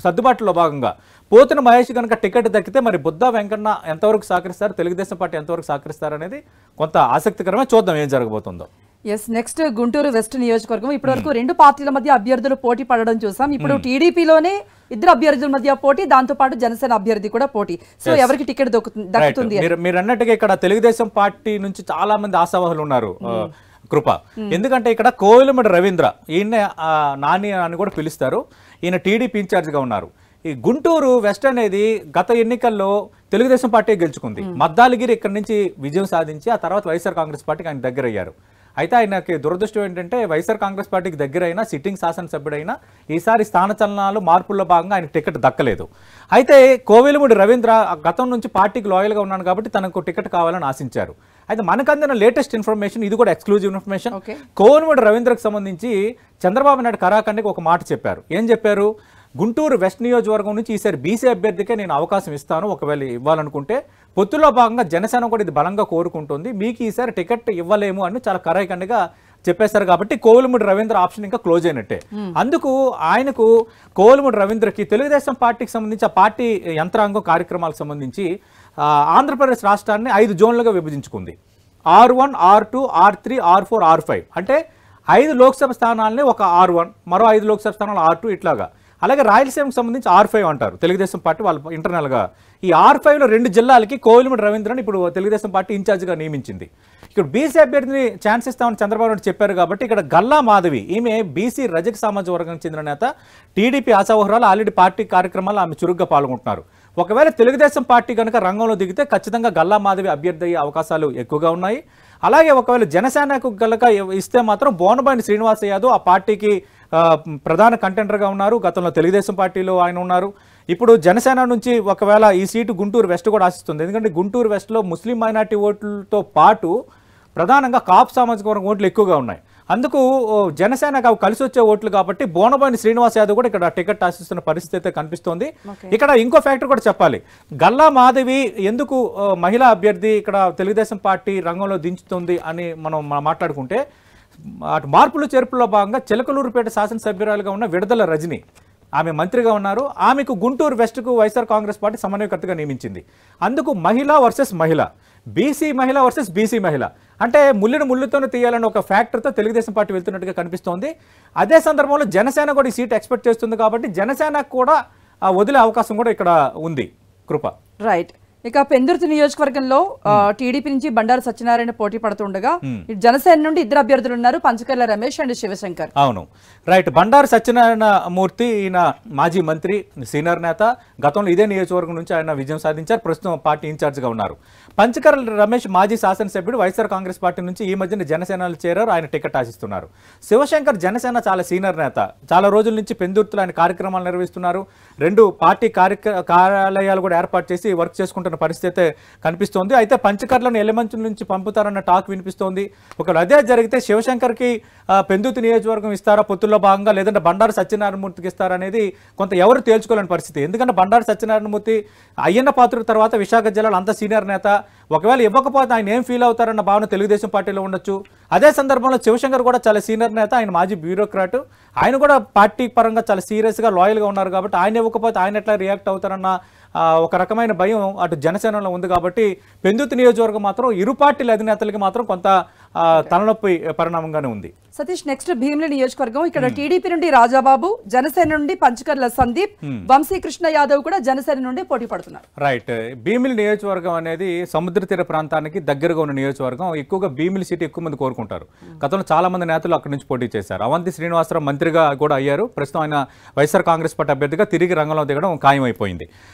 సర్దుబాటులో భాగంగా పోతిన మహేష్ కనుక టికెట్ దక్కితే మరి బుద్ధా వెంకన్న ఎంతవరకు సహకరిస్తారు, తెలుగుదేశం పార్టీ ఎంతవరకు సహకరిస్తారు అనేది కొంత ఆసక్తికరమే. చూద్దాం ఏం జరగబోతుందో. ఎస్, నెక్స్ట్ గుంటూరు వెస్ట్ నియోజకవర్గం. ఇప్పటి వరకు రెండు పార్టీల మధ్య అభ్యర్థులు పోటీ పడడం చూసాం. ఇప్పుడు టీడీపీలోనే ఇద్దరు అభ్యర్థుల మధ్య పోటీ, దాంతో పాటు జనసేన అభ్యర్థి కూడా పోటీ. సో ఎవరికి టికెట్ దక్కుతుంది? మీరు అన్నట్టుగా ఇక్కడ తెలుగుదేశం పార్టీ నుంచి చాలా మంది ఆశావాహులు ఉన్నారు కృప. ఎందుకంటే ఇక్కడ కోవిలమిడి రవీంద్ర, ఈయన నాని అని కూడా పిలుస్తారు, ఈయన టీడీపీ ఇన్ఛార్జ్గా ఉన్నారు. ఈ గుంటూరు వెస్ట్ అనేది గత ఎన్నికల్లో తెలుగుదేశం పార్టీ గెలుచుకుంది. మద్దాలగిరి ఇక్కడ నుంచి విజయం సాధించి ఆ తర్వాత వైఎస్ఆర్ కాంగ్రెస్ పార్టీకి ఆయన దగ్గర అయ్యారు. అయితే ఆయనకి దురదృష్టం ఏంటంటే వైఎస్ఆర్ కాంగ్రెస్ పార్టీకి దగ్గరైనా సిట్టింగ్ శాసనసభ్యుడైనా ఈసారి స్థానచలనాలు మార్పుల్లో భాగంగా ఆయన టికెట్ దక్కలేదు. అయితే కోవిలముడి రవీంద్ర గతం నుంచి పార్టీకి లాయల్గా ఉన్నాను కాబట్టి తనకు టికెట్ కావాలని ఆశించారు. అయితే మనకు అందిన లేటెస్ట్ ఇన్ఫర్మేషన్, ఇది కూడా ఎక్స్క్లూజివ్ ఇన్ఫర్మేషన్, కోవిలముడి రవీంద్రకు సంబంధించి చంద్రబాబు నాయుడు కరాఖండికి ఒక మాట చెప్పారు. ఏం చెప్పారు? గుంటూరు వెస్ట్ నియోజకవర్గం నుంచి ఈసారి బీసీ అభ్యర్థికే నేను అవకాశం ఇస్తాను, ఒకవేళ ఇవ్వాలనుకుంటే. పొత్తులో భాగంగా జనసేన కూడా ఇది బలంగా కోరుకుంటుంది, మీకు ఈసారి టికెట్ ఇవ్వలేము అని చాలా కరాఖండిగా చెప్పేశారు. కాబట్టి కోవిలముడి రవీంద్ర ఆప్షన్ ఇంకా క్లోజ్ అయినట్టే. అందుకు ఆయనకు కోవిలముడి రవీంద్రకి తెలుగుదేశం పార్టీకి సంబంధించి ఆ పార్టీ యంత్రాంగం కార్యక్రమాలకు సంబంధించి ఆంధ్రప్రదేశ్ రాష్ట్రాన్ని 5 జోన్లుగా విభజించుకుంది. R1, R2, R3, R4, R5. అంటే 5 లోక్సభ స్థానాలని ఒక R1, మరో 5 లోక్సభ స్థానాలు R2, ఇట్లాగా. అలాగే రాయలసీమకు సంబంధించి R5 అంటారు తెలుగుదేశం పార్టీ వాళ్ళ ఇంటర్నల్గా. ఈ R5లో 2 జిల్లాలకి కోవిలముడి రవీంద్రని ఇప్పుడు తెలుగుదేశం పార్టీ ఇన్ఛార్జిగా నియమించింది. ఇక్కడ బీసీ అభ్యర్థిని ఛాన్స్ ఇస్తామని చంద్రబాబు నాయుడు చెప్పారు కాబట్టి ఇక్కడ గల్లా మాధవి, ఈమె బీసీ రజక సామాజిక వర్గానికి చెందిన నేత, టీడీపీ ఆశావహురాలు, ఆల్రెడీ పార్టీ కార్యక్రమాలు ఆమె చురుగ్గా పాల్గొంటున్నారు. ఒకవేళ తెలుగుదేశం పార్టీ కనుక రంగంలో దిగితే ఖచ్చితంగా గల్లా మాధవి అభ్యర్థి అయ్యే అవకాశాలు ఎక్కువగా ఉన్నాయి. అలాగే ఒకవేళ జనసేనకు గలక ఇస్తే మాత్రం బోనబాయిని శ్రీనివాస్ యాదవ్ ఆ పార్టీకి ప్రధాన కంటెండర్గా ఉన్నారు. గతంలో తెలుగుదేశం పార్టీలో ఆయన ఉన్నారు. ఇప్పుడు జనసేన నుంచి ఒకవేళ ఈ సీటు గుంటూరు వెస్ట్ కూడా ఆశిస్తుంది. ఎందుకంటే గుంటూరు వెస్ట్లో ముస్లిం మైనార్టీ ఓట్లతో పాటు ప్రధానంగా కాపు సామాజిక వర్గం ఓట్లు ఎక్కువగా ఉన్నాయి. అందుకు జనసేనకు అవి కలిసి వచ్చే ఓట్లు కాబట్టి బోనబాయిని శ్రీనివాస్ యాదవ్ కూడా ఇక్కడ టికెట్ ఆశిస్తున్న పరిస్థితి అయితే కనిపిస్తోంది. ఇక్కడ ఇంకో ఫ్యాక్టర్ కూడా చెప్పాలి. గల్లా మాధవి ఎందుకు మహిళా అభ్యర్థి ఇక్కడ తెలుగుదేశం పార్టీ రంగంలో దించుతుంది అని మనం మాట్లాడుకుంటే అటు మార్పులు చేర్పుల్లో భాగంగా చిలకలూరుపేట శాసనసభ్యురాలుగా ఉన్న విడదల రజని ఆమె మంత్రిగా ఉన్నారు. ఆమెకు గుంటూరు వెస్ట్కు వైఎస్ఆర్ కాంగ్రెస్ పార్టీ సమన్వయకర్తగా నియమించింది. అందుకు మహిళ వర్సెస్ మహిళ, బీసీ మహిళ వర్సెస్ బీసీ మహిళ అంటే ముళ్ళును ముళ్ళుతోనే తీయాలని ఒక ఫ్యాక్టర్తో తెలుగుదేశం పార్టీ వెళ్తున్నట్టుగా కనిపిస్తోంది. అదే సందర్భంలో జనసేన కూడా ఈ సీట్ ఎక్స్పెక్ట్ చేస్తుంది కాబట్టి జనసేనకు కూడా వదిలే అవకాశం కూడా ఇక్కడ ఉంది. కృప రైట్. ఇక పెందుర్తి నియోజకవర్గంలో టీడీపీ నుంచి బండారు సత్యనారాయణ పోటీ పడుతుండగా జనసేన నుండి ఇద్దరు అభ్యర్థులు ఉన్నారు, పంచకర్ల రమేష్ అండ్ శివశంకర్. అవును, రైట్. బండారు సత్యనారాయణ మూర్తి ఈయన మాజీ మంత్రి, సీనియర్ నేత. గతంలో ఇదే నియోజకవర్గం నుంచి ఆయన విజయం సాధించారు. ప్రస్తుతం పార్టీ ఇన్ఛార్జ్గా ఉన్నారు. పంచకర్ల రమేష్ మాజీ శాసనసభ్యుడు, వైఎస్ఆర్ కాంగ్రెస్ పార్టీ నుంచి ఈ మధ్యన జనసేనలో చేరారు. ఆయన టికెట్ ఆశిస్తున్నారు. శివశంకర్ జనసేన చాలా సీనియర్ నేత. చాలా రోజుల నుంచి పెందుర్తిలో ఆయన కార్యక్రమాలు నిర్వహిస్తున్నారు. 2 పార్టీ కార్యాలయాలు కూడా ఏర్పాటు చేసి వర్క్ చేసుకుంటున్న పరిస్థితి కనిపిస్తోంది. అయితే పంచకర్లను ఎలిమంచుల నుంచి పంపుతారన్న టాక్ వినిపిస్తోంది. ఒకవేళ అదే జరిగితే శివశంకర్కి పెందుర్తి నియోజకవర్గం ఇస్తారా పొత్తుల్లో భాగంగా, లేదంటే బండారు సత్యనారాయణమూర్తికి ఇస్తారా అనేది కొంత ఎవరు తేల్చుకోలేని పరిస్థితి. ఎందుకంటే బండారు సత్యనారాయణమూర్తి అయ్యన్న పాత్ర తర్వాత విశాఖ జిల్లాలో అంత సీనియర్ నేత. ఒకవేళ ఇవ్వకపోతే ఆయన ఏం ఫీల్ అవుతారన్న భావన తెలుగుదేశం పార్టీలో ఉండొచ్చు. అదే సందర్భంలో శివశంకర్ కూడా చాలా సీనియర్ నేత, ఆయన మాజీ బ్యూరోక్రాట్. ఆయన కూడా పార్టీ పరంగా చాలా సీరియస్గా లాయల్గా ఉన్నారు కాబట్టి ఆయన ఇవ్వకపోతే ఆయన ఎట్లా రియాక్ట్ అవుతారన్న ఒక రకమైన భయం అటు జనసేనలో ఉంది. కాబట్టి పెందుర్తి నియోజకవర్గం మాత్రం ఇరు పార్టీల అధినేతలకి మాత్రం కొంత తలనొప్పి పరిణామంగానే ఉంది. సతీష్, నెక్స్ట్ భీమిలి నియోజకవర్గం. ఇక్కడ టీడీపీ నుండి రాజాబాబు, జనసేన నుండి పంచకర్ల సందీప్, వంశీకృష్ణ యాదవ్ కూడా జనసేన నుండి పోటీ పడుతున్నారు. రైట్. భీమిలి నియోజకవర్గం అనేది సముద్ర తీర ప్రాంతానికి దగ్గరగా ఉన్న నియోజకవర్గం. ఎక్కువగా భీమిలి సీటు ఎక్కువ మంది కోరుకుంటారు. గతంలో చాలా మంది నేతలు అక్కడి నుంచి పోటీ చేశారు. అవంతి శ్రీనివాసరావు మంత్రిగా కూడా అయ్యారు. ప్రస్తుతం ఆయన వైఎస్ఆర్ కాంగ్రెస్ పార్టీ అభ్యర్థిగా తిరిగి రంగంలో దిగడం ఖాయమైపోయింది.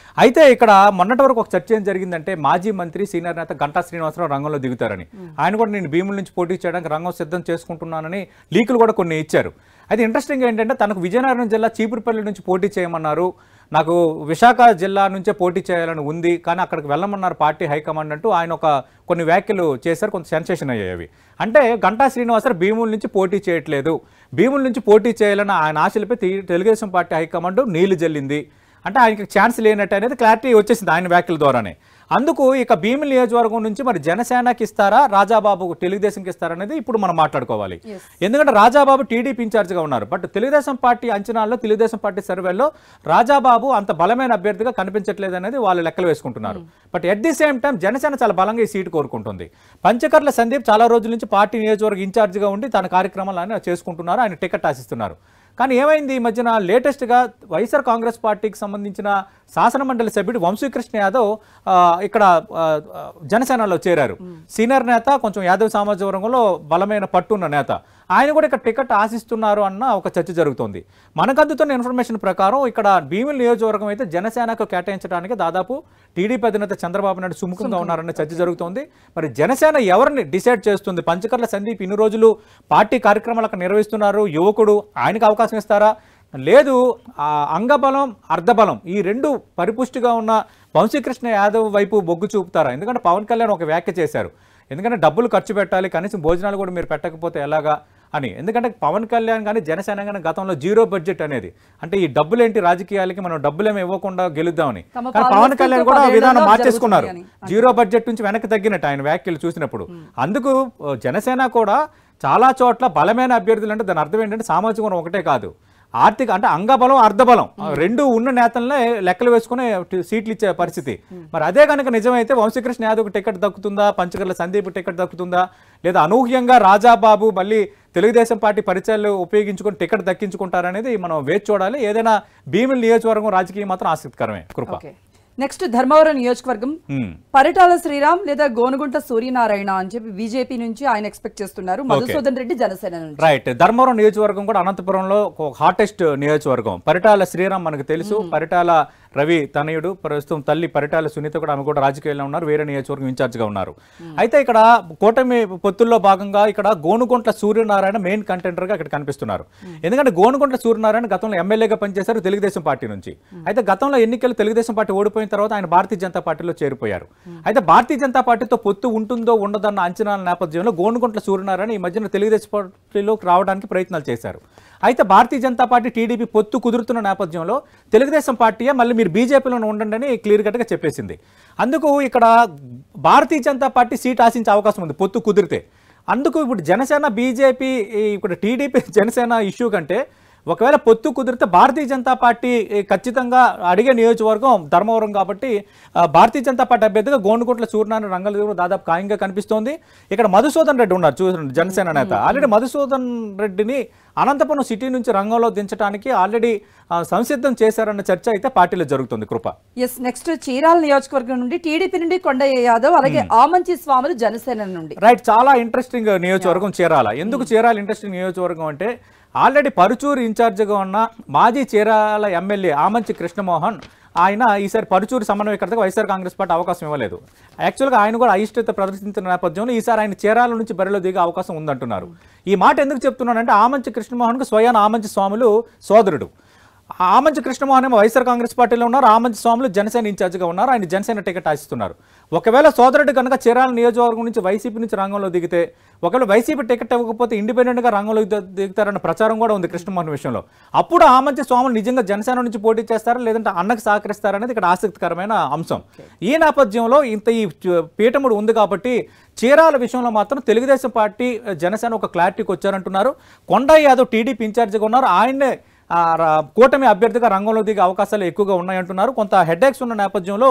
అయితే ఇక్కడ మొన్నటి వరకు ఒక చర్చ ఏం జరిగిందంటే మాజీ మంత్రి సీనియర్ నేత గంటా శ్రీనివాసరావు రంగంలో దిగుతారని. ఆయన కూడా నేను భీముల నుంచి పోటీ చేయడానికి రంగం సిద్ధం చేసుకుంటున్నానని లీకులు కూడా కొన్ని ఇచ్చారు. అయితే ఇంట్రెస్టింగ్ ఏంటంటే తనకు విజయనగరం జిల్లా చీపురుపల్లి నుంచి పోటీ చేయమన్నారు, నాకు విశాఖ జిల్లా నుంచే పోటీ చేయాలని ఉంది, కానీ అక్కడికి వెళ్ళమన్నారు పార్టీ హైకమాండ్ అంటూ ఆయన కొన్ని వ్యాఖ్యలు చేశారు. కొంత సెన్సేషన్ అయ్యాయి. అంటే గంటా శ్రీనివాసరావు భీముల నుంచి పోటీ చేయట్లేదు, భీముల నుంచి పోటీ చేయాలని ఆయన ఆశలపై తెలుగుదేశం పార్టీ హైకమాండ్ నీళ్లు జల్లింది. అంటే ఆయనకి ఛాన్స్ లేనట్టు అనేది క్లారిటీ వచ్చేసింది ఆయన వ్యాఖ్యల ద్వారానే. అందుకు ఇక భీమిలి నియోజకవర్గం నుంచి మరి జనసేనకి ఇస్తారా, రాజాబాబు తెలుగుదేశంకి ఇస్తారా అనేది ఇప్పుడు మనం మాట్లాడుకోవాలి. ఎందుకంటే రాజాబాబు టీడీపీ ఇన్ఛార్జ్గా ఉన్నారు. బట్ తెలుగుదేశం పార్టీ అంచనాల్లో, తెలుగుదేశం పార్టీ సర్వేల్లో రాజాబాబు అంత బలమైన అభ్యర్థిగా కనిపించట్లేదు అనేది వాళ్ళు లెక్కలు వేసుకుంటున్నారు. But at the same time Janasena చాలా బలంగా ఈ సీటు కోరుకుంటుంది. పంచకర్ల సందీప్ చాలా రోజుల నుంచి పార్టీ నియోజకవర్గ ఇన్ఛార్జ్గా ఉండి తన కార్యక్రమాలు ఆయన చేసుకుంటున్నారు. ఆయన టికెట్ ఆశిస్తున్నారు. కానీ ఏమైంది ఈ మధ్యన లేటెస్ట్గా వైఎస్ఆర్ కాంగ్రెస్ పార్టీకి సంబంధించిన శాసనమండలి సభ్యుడు వంశీకృష్ణ యాదవ్ ఇక్కడ జనసేనలో చేరారు. సీనియర్ నేత, కొంచెం యాదవ్ సామాజిక వర్గంలో బలమైన పట్టున్న నేత. ఆయన కూడా ఇక్కడ టికెట్ ఆశిస్తున్నారు అన్న ఒక చర్చ జరుగుతోంది. మనకు అందుతున్న ఇన్ఫర్మేషన్ ప్రకారం ఇక్కడ భీమిలి నియోజకవర్గం అయితే జనసేనకు కేటాయించడానికి దాదాపు టీడీపీ అధినేత చంద్రబాబు నాయుడు సుముఖంగా ఉన్నారన్న చర్చ జరుగుతోంది. మరి జనసేన ఎవరిని డిసైడ్ చేస్తుంది? పంచకర్ల సందీప్ ఇన్ని రోజులు పార్టీ కార్యక్రమాలు అక్కడ నిర్వహిస్తున్నారు, యువకుడు, ఆయనకు అవకాశం ఇస్తారా? లేదు అంగబలం అర్ధబలం ఈ రెండు పరిపుష్టిగా ఉన్న వంశీకృష్ణ యాదవ్ వైపు మొగ్గు చూపుతారా? ఎందుకంటే పవన్ కళ్యాణ్ ఒక వ్యాఖ్య చేశారు, ఎందుకంటే డబ్బులు ఖర్చు పెట్టాలి, కనీసం భోజనాలు కూడా మీరు పెట్టకపోతే ఎలాగా అని. ఎందుకంటే పవన్ కళ్యాణ్ కానీ జనసేన కానీ గతంలో 0 బడ్జెట్ అనేది, అంటే ఈ డబ్బులేంటి రాజకీయాలకి, మనం డబ్బులేమి ఇవ్వకుండా గెలుద్దామని. కానీ పవన్ కళ్యాణ్ కూడా విధానం మార్చేసుకున్నారు, 0 బడ్జెట్ నుంచి వెనక్కి తగ్గినట్టు ఆయన వ్యాఖ్యలు చూసినప్పుడు. అందుకు జనసేన కూడా చాలా చోట్ల బలమైన అభ్యర్థులు అంటే దాని అర్థం ఏంటంటే సామాజిక వర్గం ఒకటే కాదు, ఆర్థిక అంటే అంగబలం అర్ధబలం రెండు ఉన్న నేతలనే లెక్కలు వేసుకుని సీట్లు ఇచ్చే పరిస్థితి. మరి అదే కనుక నిజమైతే వంశీకృష్ణ యాదవ్కి టికెట్ దక్కుతుందా, పంచకర్ల సందీప్ టికెట్ దక్కుతుందా, లేదా అనూహ్యంగా రాజాబాబు మళ్ళీ తెలుగుదేశం పార్టీ పరిచయాలు ఉపయోగించుకొని టికెట్ దక్కించుకుంటారనేది మనం వేచి చూడాలి. ఏదైనా భీమిలి నియోజకవర్గం రాజకీయం మాత్రం ఆసక్తికరమే. కృప. నెక్స్ట్ ధర్మవరం నియోజకవర్గం, పరిటాల శ్రీరామ్ లేదా గోనుగుంట సూర్యనారాయణ అని చెప్పి బీజేపీ నుంచి ఆయన ఎక్స్పెక్ట్ చేస్తున్నారు, మధుసూదన్ రెడ్డి జనసేన నుంచి. రైట్. ధర్మవరం నియోజకవర్గం కూడా అనంతపురంలో హాటెస్ట్ నియోజకవర్గం. పరిటాల శ్రీరామ్ మనకు తెలుసు, పరిటాల రవి తనయుడు, ప్రస్తుతం తల్లి పరిటాల సునీత కూడా ఆమె కూడా రాజకీయాల్లో ఉన్నారు, వేరే నియోజకవర్గం ఇన్ఛార్జ్గా ఉన్నారు. అయితే ఇక్కడ కూటమి పొత్తుల్లో భాగంగా ఇక్కడ గోనుగుంట్ల సూర్యనారాయణ మెయిన్ కంటెండర్గా ఇక్కడ కనిపిస్తున్నారు. ఎందుకంటే గోనుగుంట్ల సూర్యనారాయణ గతంలో ఎమ్మెల్యేగా పనిచేశారు తెలుగుదేశం పార్టీ నుంచి. అయితే గతంలో ఎన్నికలు తెలుగుదేశం పార్టీ ఓడిపోయిన తర్వాత ఆయన భారతీయ జనతా పార్టీలో చేరిపోయారు. అయితే భారతీయ జనతా పార్టీతో పొత్తు ఉంటుందో ఉండదన్న అంచనాల నేపథ్యంలో గోనుగుంట్ల సూర్యనారాయణ ఈ మధ్యన తెలుగుదేశం పార్టీలోకి రావడానికి ప్రయత్నాలు చేశారు. అయితే భారతీయ జనతా పార్టీ టీడీపీ పొత్తు కుదురుతున్న నేపథ్యంలో తెలుగుదేశం పార్టీయే మళ్ళీ మీరు బీజేపీలో ఉండండి అని క్లియర్ కట్గా చెప్పేసింది. అందుకు ఇక్కడ భారతీయ జనతా పార్టీ సీట్ ఆశించే అవకాశం ఉంది పొత్తు కుదిరితే. అందుకు ఇప్పుడు జనసేన బీజేపీ ఇప్పుడు టీడీపీ జనసేన ఇష్యూ కంటే ఒకవేళ పొత్తు కుదిరితే భారతీయ జనతా పార్టీ ఖచ్చితంగా అడిగే నియోజకవర్గం ధర్మవరం కాబట్టి భారతీయ జనతా పార్టీ అభ్యర్థిగా గోనుగుంట్ల సూర్యనారాయణ రంగంలో దాదాపు ఖాయంగా కనిపిస్తోంది. ఇక్కడ మధుసూదన్ రెడ్డి ఉన్నారు చూడండి, జనసేన నేత. ఆల్రెడీ మధుసూదన్ రెడ్డిని అనంతపురం సిటీ నుంచి రంగంలో దించడానికి ఆల్రెడీ సంసిద్ధం చేశారన్న చర్చ అయితే పార్టీలో జరుగుతుంది. కృప. ఎస్, నెక్స్ట్ చీరాల నియోజకవర్గం నుండి టీడీపీ నుండి కొండయ్య యాదవ్, అలాగే ఆమంచి స్వాములు జనసేన నుండి. రైట్, చాలా ఇంట్రెస్టింగ్ నియోజకవర్గం చీరాల. ఎందుకు చీరాల ఇంట్రెస్టింగ్ నియోజకవర్గం అంటే ఆల్రెడీ పరుచూరు ఇన్ఛార్జిగా ఉన్న మాజీ చీరాల ఎమ్మెల్యే ఆమంచి కృష్ణమోహన్ ఆయన ఈసారి పరుచూరు సమన్వయకర్తగా వైఎస్ఆర్ కాంగ్రెస్ పార్టీ అవకాశం ఇవ్వలేదు. యాక్చువల్గా ఆయన కూడా అయిష్టత ప్రదర్శించిన నేపథ్యంలో ఈసారి ఆయన చీరాల నుంచి బరిలో దిగే అవకాశం ఉందంటున్నారు. ఈ మాట ఎందుకు చెప్తున్నానంటే ఆమంచి కృష్ణమోహన్కు స్వయాన ఆమంచి స్వాములు సోదరుడు. ఆమంచి కృష్ణమోహన్ ఏమో వైఎస్ఆర్ కాంగ్రెస్ పార్టీలో ఉన్నారు, ఆమంచి స్వాములు జనసేన ఇన్ఛార్జిగా ఉన్నారు, ఆయన జనసేన టికెట్ ఆశిస్తున్నారు. ఒకవేళ సోదరుడు కనుక చీరాల నియోజకవర్గం నుంచి వైసీపీ నుంచి రంగంలో దిగితే, ఒకవేళ వైసీపీ టికెట్ ఇవ్వకపోతే ఇండిపెండెంట్గా రంగంలో దిగుతారన్న ప్రచారం కూడా ఉంది కృష్ణమోహన్ విషయంలో. అప్పుడు ఆమంచి స్వాములు నిజంగా జనసేన నుంచి పోటీ చేస్తారా లేదంటే అన్నకు సహకరిస్తారనేది ఇక్కడ ఆసక్తికరమైన అంశం. ఈ నేపథ్యంలో ఇంత ఈ పీఠముడు ఉంది కాబట్టి చీరాల విషయంలో మాత్రం తెలుగుదేశం పార్టీ జనసేన ఒక క్లారిటీకి వచ్చారంటున్నారు. కొండయ్య యాదవ్ టీడీపీ ఇన్ఛార్జిగా ఉన్నారు, ఆయన్నే కూటమి అభ్యర్థిగా రంగంలో దిగే అవకాశాలు ఎక్కువగా ఉన్నాయంటున్నారు. కొంత హెడ్ఏక్స్ ఉన్న నేపథ్యంలో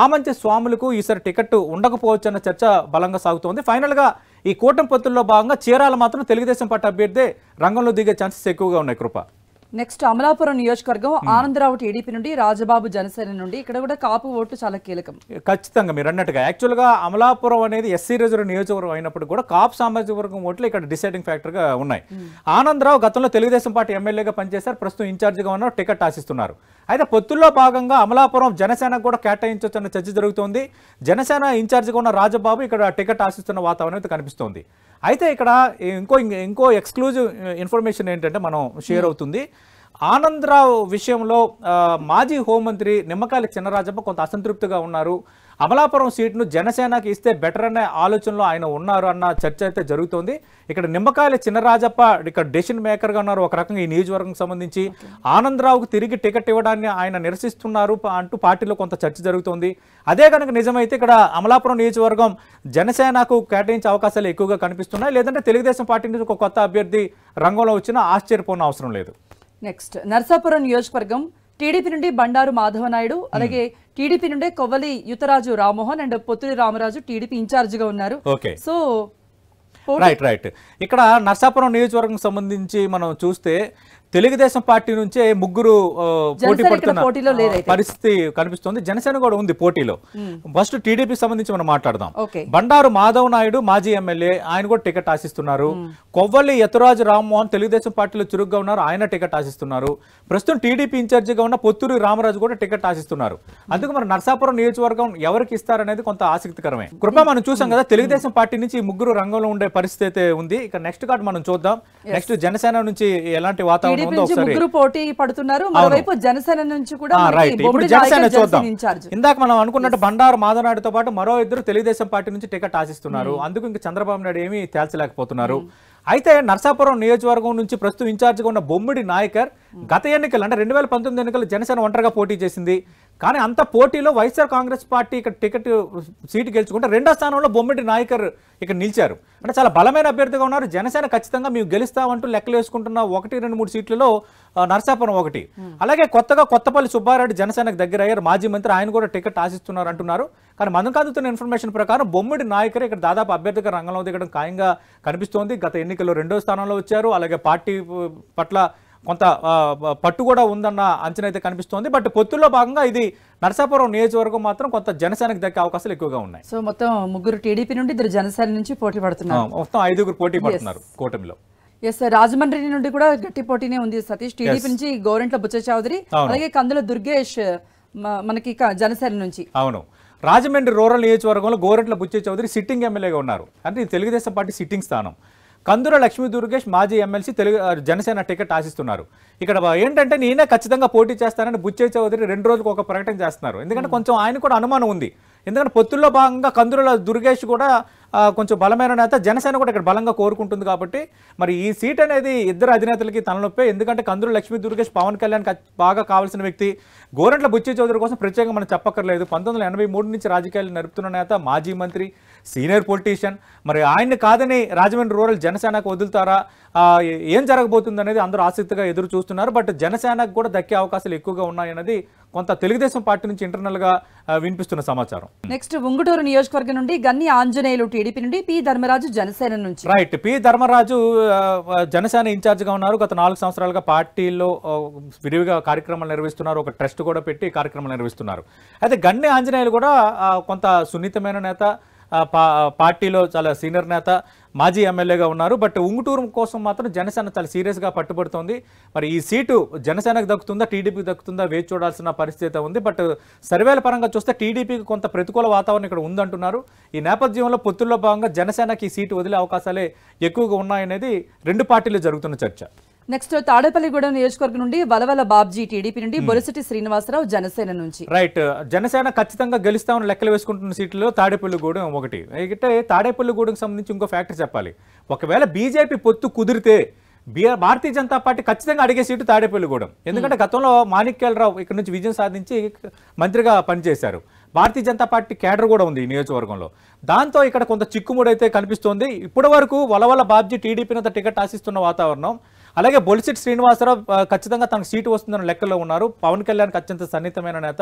ఆమంచి స్వాములకు ఈసారి టికెట్ ఉండకపోవచ్చు అన్న చర్చ బలంగా సాగుతోంది. ఫైనల్గా ఈ కూటమి పొత్తుల్లో భాగంగా చీరాల మాత్రం తెలుగుదేశం పార్టీ అభ్యర్థి రంగంలో దిగే ఛాన్సెస్ ఎక్కువగా ఉన్నాయి. కృప. నెక్స్ట్ అమలాపురం నియోజకవర్గం ఆనందరావు టీడీపీ నుండి, రాజబాబు జనసేన నుండి. ఇక్కడ కూడా కాపు ఓట్లు చాలా కీలకం. ఖచ్చితంగా మీరు అన్నట్టుగా యాక్చువల్గా అమలాపురం అనేది ఎస్సీ రిజర్వ్ నియోజకవర్గం అయినప్పుడు కూడా కాపు సామాజిక వర్గం ఓట్లు ఇక్కడ డిసైడింగ్ ఫ్యాక్టర్గా ఉన్నాయి. ఆనందరావు గతంలో తెలుగుదేశం పార్టీ ఎమ్మెల్యేగా పనిచేశారు, ప్రస్తుతం ఇన్ఛార్జిగా ఉన్నారు, టికెట్ ఆశిస్తున్నారు. అయితే పొత్తుల్లో భాగంగా అమలాపురం జనసేనకు కూడా కేటాయించవచ్చు అన్న చర్చ జరుగుతోంది. జనసేన ఇన్ఛార్జిగా ఉన్న రాజబాబు ఇక్కడ టికెట్ ఆశిస్తున్న వాతావరణం అయితే కనిపిస్తోంది. అయితే ఇక్కడ ఇంకో ఎక్స్క్లూజివ్ ఇన్ఫర్మేషన్ ఏంటంటే మనం షేర్ అవుతుంది. ఆనందరావు విషయంలో మాజీ హోంమంత్రి నిమ్మకాయల చినరాజప్ప కొంత అసంతృప్తిగా ఉన్నారు. అమలాపురం సీట్ను జనసేనకి ఇస్తే బెటర్ అనే ఆలోచనలో ఆయన ఉన్నారు అన్న చర్చ అయితే జరుగుతోంది. ఇక్కడ నిమ్మకాయల చినరాజప్ప ఇక్కడ డెసిషన్ మేకర్గా ఉన్నారు. ఒక రకంగా ఈ నియోజకవర్గం సంబంధించి ఆనందరావుకు తిరిగి టికెట్ ఇవ్వడాన్ని ఆయన నిరసిస్తున్నారు అంటూ పార్టీలో కొంత చర్చ జరుగుతోంది. అదే కనుక నిజమైతే ఇక్కడ అమలాపురం నియోజకవర్గం జనసేనకు కేటాయించే అవకాశాలు ఎక్కువగా కనిపిస్తున్నాయి. లేదంటే తెలుగుదేశం పార్టీ నుంచి ఒక కొత్త అభ్యర్థి రంగంలో వచ్చినా ఆశ్చర్యపోయిన అవసరం లేదు. నెక్స్ట్ నర్సాపురం నియోజకవర్గం టీడీపీ నుండి బండారు మాధవనాయుడు, అలాగే టీడీపీ నుండి కొవ్వలి యుతరాజు రామ్మోహన్ అండ్ పొత్తులి రామరాజు టీడీపీ ఇన్ఛార్జిగా ఉన్నారు. సో రైట్ ఇక్కడ నర్సాపురం నియోజకవర్గం సంబంధించి మనం చూస్తే తెలుగుదేశం పార్టీ నుంచే ముగ్గురు పోటీ పడుతున్న పరిస్థితి కనిపిస్తుంది. జనసేన కూడా ఉంది పోటీలో. ఫస్ట్ టీడీపీ సంబంధించి మనం మాట్లాడదాం. బండారు మాధవ్ నాయుడు మాజీ ఎమ్మెల్యే, ఆయన కూడా టికెట్ ఆశిస్తున్నారు. కొవ్వలి యతురాజు రామ్మోహన్ తెలుగుదేశం పార్టీలో చురుగ్గా ఉన్నారు, ఆయన టికెట్ ఆశిస్తున్నారు. ప్రస్తుతం టీడీపీ ఇన్ఛార్జిగా ఉన్న పొత్తూరి రామరాజు కూడా టికెట్ ఆశిస్తున్నారు. అందుకు మన నర్సాపురం నియోజకవర్గం ఎవరికి ఇస్తారనేది కొంత ఆసక్తికరమే. కృప మనం చూసాం కదా, తెలుగుదేశం పార్టీ నుంచి ముగ్గురు రంగంలో ఉండే పరిస్థితి అయితే ఉంది. ఇక నెక్స్ట్ కార్డు మనం చూద్దాం. నెక్స్ట్ జనసేన నుంచి ఎలాంటి వాతావరణం ముగ్గురు పోటీ పడుతున్నారు. మరోవైపు జనసేన నుంచి కూడా జనసేన చూద్దాం. ఇందాక మనం అనుకున్నట్టు బండారు మాధవనాయుడుతో పాటు మరో ఇద్దరు తెలుగుదేశం పార్టీ నుంచి టికెట్ ఆశిస్తున్నారు. అందుకు ఇంకా చంద్రబాబు నాయుడు ఏమీ తేల్చలేకపోతున్నారు. అయితే నర్సాపురం నియోజకవర్గం నుంచి ప్రస్తుతం ఇన్ఛార్జిగా ఉన్న బొమ్మిడి నాయకర్ గత ఎన్నికలు అంటే 2019 ఎన్నికలు జనసేన ఒంటరిగా పోటీ చేసింది. కానీ అంత పోటీలో వైఎస్ఆర్ కాంగ్రెస్ పార్టీ ఇక్కడ టికెట్ సీటు గెలుచుకుంటే రెండో స్థానంలో బొమ్మిడి నాయకర్ ఇక్కడ నిలిచారు. అంటే చాలా బలమైన అభ్యర్థిగా ఉన్నారు. జనసేన ఖచ్చితంగా మేము గెలుస్తామంటూ లెక్కలు వేసుకుంటున్న 1, 2, 3 సీట్లలో నర్సాపురం ఒకటి. అలాగే కొత్తగా కొత్తపల్లి సుబ్బారెడ్డి జనసేనకు దగ్గర అయ్యారు, మాజీ మంత్రి, ఆయన కూడా టికెట్ ఆశిస్తున్నారు అంటున్నారు. కానీ మనకు అందుతున్న ఇన్ఫర్మేషన్ ప్రకారం బొమ్మిడి నాయకర్ ఇక్కడ దాదాపు అభ్యర్థిగా రంగంలో దిగడం ఖాయంగా కనిపిస్తోంది. గత ఎన్నికల్లో 2వ స్థానంలో వచ్చారు. అలాగే పార్టీ పట్ల కొంత పట్టు కూడా ఉందన్న అంచనా అయితే కనిపిస్తోంది. బట్ పొత్తుల్లో భాగంగా ఇది నర్సాపురం నియోజకవర్గం మాత్రం కొంత జనసేనకు దక్కే అవకాశాలు ఎక్కువగా ఉన్నాయి. సో మొత్తం ముగ్గురు టీడీపీ నుండి, 2 జనసేన నుంచి పోటీ పడుతున్నారు. మొత్తం 5 పోటీ పడుతున్నారు కూటమిలో. ఎస్, రాజమండ్రి నుండి కూడా గట్టి పోటీనే ఉంది సతీష్. టీడీపీ నుంచి గోరెంట్ల బుచ్చ చౌదరి, అలాగే కందుల దుర్గేష్ మనకి జనసేన నుంచి. అవును, రాజమండ్రి రూరల్ నియోజకవర్గంలో గోరెట్ల బుచ్చయ్య చౌదరి సిట్టింగ్ ఎమ్మెల్యేగా ఉన్నారు. అంటే తెలుగుదేశం పార్టీ సిట్టింగ్ స్థానం. కందుల లక్ష్మీ దుర్గేష్ మాజీ ఎమ్మెల్సీ జనసేన టికెట్ ఆశిస్తున్నారు. ఇక్కడ ఏంటంటే నేనే ఖచ్చితంగా పోటీ చేస్తానని బుచ్చయ్య చౌదరి 2 రోజులకు ఒక ప్రకటన చేస్తున్నారు. ఎందుకంటే కొంచెం ఆయన కూడా అనుమానం ఉంది. ఎందుకంటే పొత్తుల్లో భాగంగా కందుల దుర్గేష్ కూడా కొంచెం బలమైన నేత, జనసేన కూడా ఇక్కడ బలంగా కోరుకుంటుంది. కాబట్టి మరి ఈ సీట్ అనేది ఇద్దరు అధినేతలకి తలనొప్పే. ఎందుకంటే కందుల లక్ష్మీ దుర్గేష్ పవన్ కళ్యాణ్ బాగా కావాల్సిన వ్యక్తి. గోరంట్ల బుచ్చయ్య చౌదరి కోసం ప్రత్యేకంగా మనం చెప్పక్కర్లేదు. 1983 నుంచి రాజకీయాలు నడుపుతున్న నేత, మాజీ మంత్రి, సీనియర్ పొలిటీషియన్. మరి ఆయన్ని కాదని రాజమండ్రి రూరల్ జనసేనకు వదులుతారా, ఏం జరగబోతుంది అనేది అందరూ ఆసక్తిగా ఎదురు చూస్తున్నారు. బట్ జనసేనకు కూడా దక్కే అవకాశాలు ఎక్కువగా ఉన్నాయన్నది కొంత తెలుగుదేశం పార్టీ నుంచి ఇంటర్నల్ గా వినిపిస్తున్న సమాచారం. నెక్స్ట్ ఉంగుటూరు నియోజకవర్గం నుండి గన్ని ఆంజనేయులు టీడీపీ నుండి, పి ధర్మరాజు జనసేన నుంచి. Right, P Dharmaraju Janasena incharge గా ఉన్నారు. గత 4 సంవత్సరాలుగా పార్టీలో విరివిగా కార్యక్రమాలు నిర్వహిస్తున్నారు. ఒక ట్రస్ట్ కూడా పెట్టి కార్యక్రమాలు నిర్వహిస్తున్నారు. అయితే గన్ని ఆంజనేయులు కూడా కొంత సున్నితమైన నేత, పార్టీలో చాలా సీనియర్ నేత, మాజీ ఎమ్మెల్యేగా ఉన్నారు. బట్ ఉంగుటూరు కోసం మాత్రం జనసేన చాలా సీరియస్గా పట్టుబడుతోంది. మరి ఈ సీటు జనసేనకు దక్కుతుందా, టీడీపీకి దక్కుతుందా వేచి చూడాల్సిన పరిస్థితి ఉంది. బట్ సర్వేల పరంగా చూస్తే టీడీపీకి కొంత ప్రతికూల వాతావరణం ఇక్కడ ఉందంటున్నారు. ఈ నేపథ్యంలో పొత్తుల్లో భాగంగా జనసేనకి ఈ సీటు వదిలే అవకాశాలే ఎక్కువగా ఉన్నాయనేది 2 పార్టీలు జరుగుతున్న చర్చ. నెక్స్ట్ తాడేపల్లిగూడెం నియోజకవర్గం నుండి వలవల బాబ్జీ టీడీపీ నుండి, బొలిశెట్టి శ్రీనివాసరావు జనసేన నుంచి. రైట్, జనసేన ఖచ్చితంగా గెలుస్తామని లెక్కలు వేసుకుంటున్న సీట్లలో తాడేపల్లిగూడెం ఒకటి. అయితే తాడేపల్లిగూడెంకి సంబంధించి ఇంకో ఫ్యాక్టర్ చెప్పాలి. ఒకవేళ బీజేపీ పొత్తు కుదిరితే భారతీయ జనతా పార్టీ ఖచ్చితంగా అడిగే సీటు తాడేపల్లిగూడెం. ఎందుకంటే గతంలో మాణిక్యాలరావు ఇక్కడ నుంచి విజయం సాధించి మంత్రిగా పనిచేశారు. భారతీయ జనతా పార్టీ కేడర్ కూడా ఉంది ఈ నియోజకవర్గంలో. దాంతో ఇక్కడ కొంత చిక్కుముడైతే కనిపిస్తోంది. ఇప్పటి వరకు వలవల బాబ్జీ టీడీపీ టికెట్ ఆశిస్తున్న వాతావరణం. అలాగే బొలిశెట్టి శ్రీనివాసరావు ఖచ్చితంగా తనకు సీటు వస్తుందన్న లెక్కలో ఉన్నారు. పవన్ కళ్యాణ్కి అత్యంత సన్నిహితమైన నేత.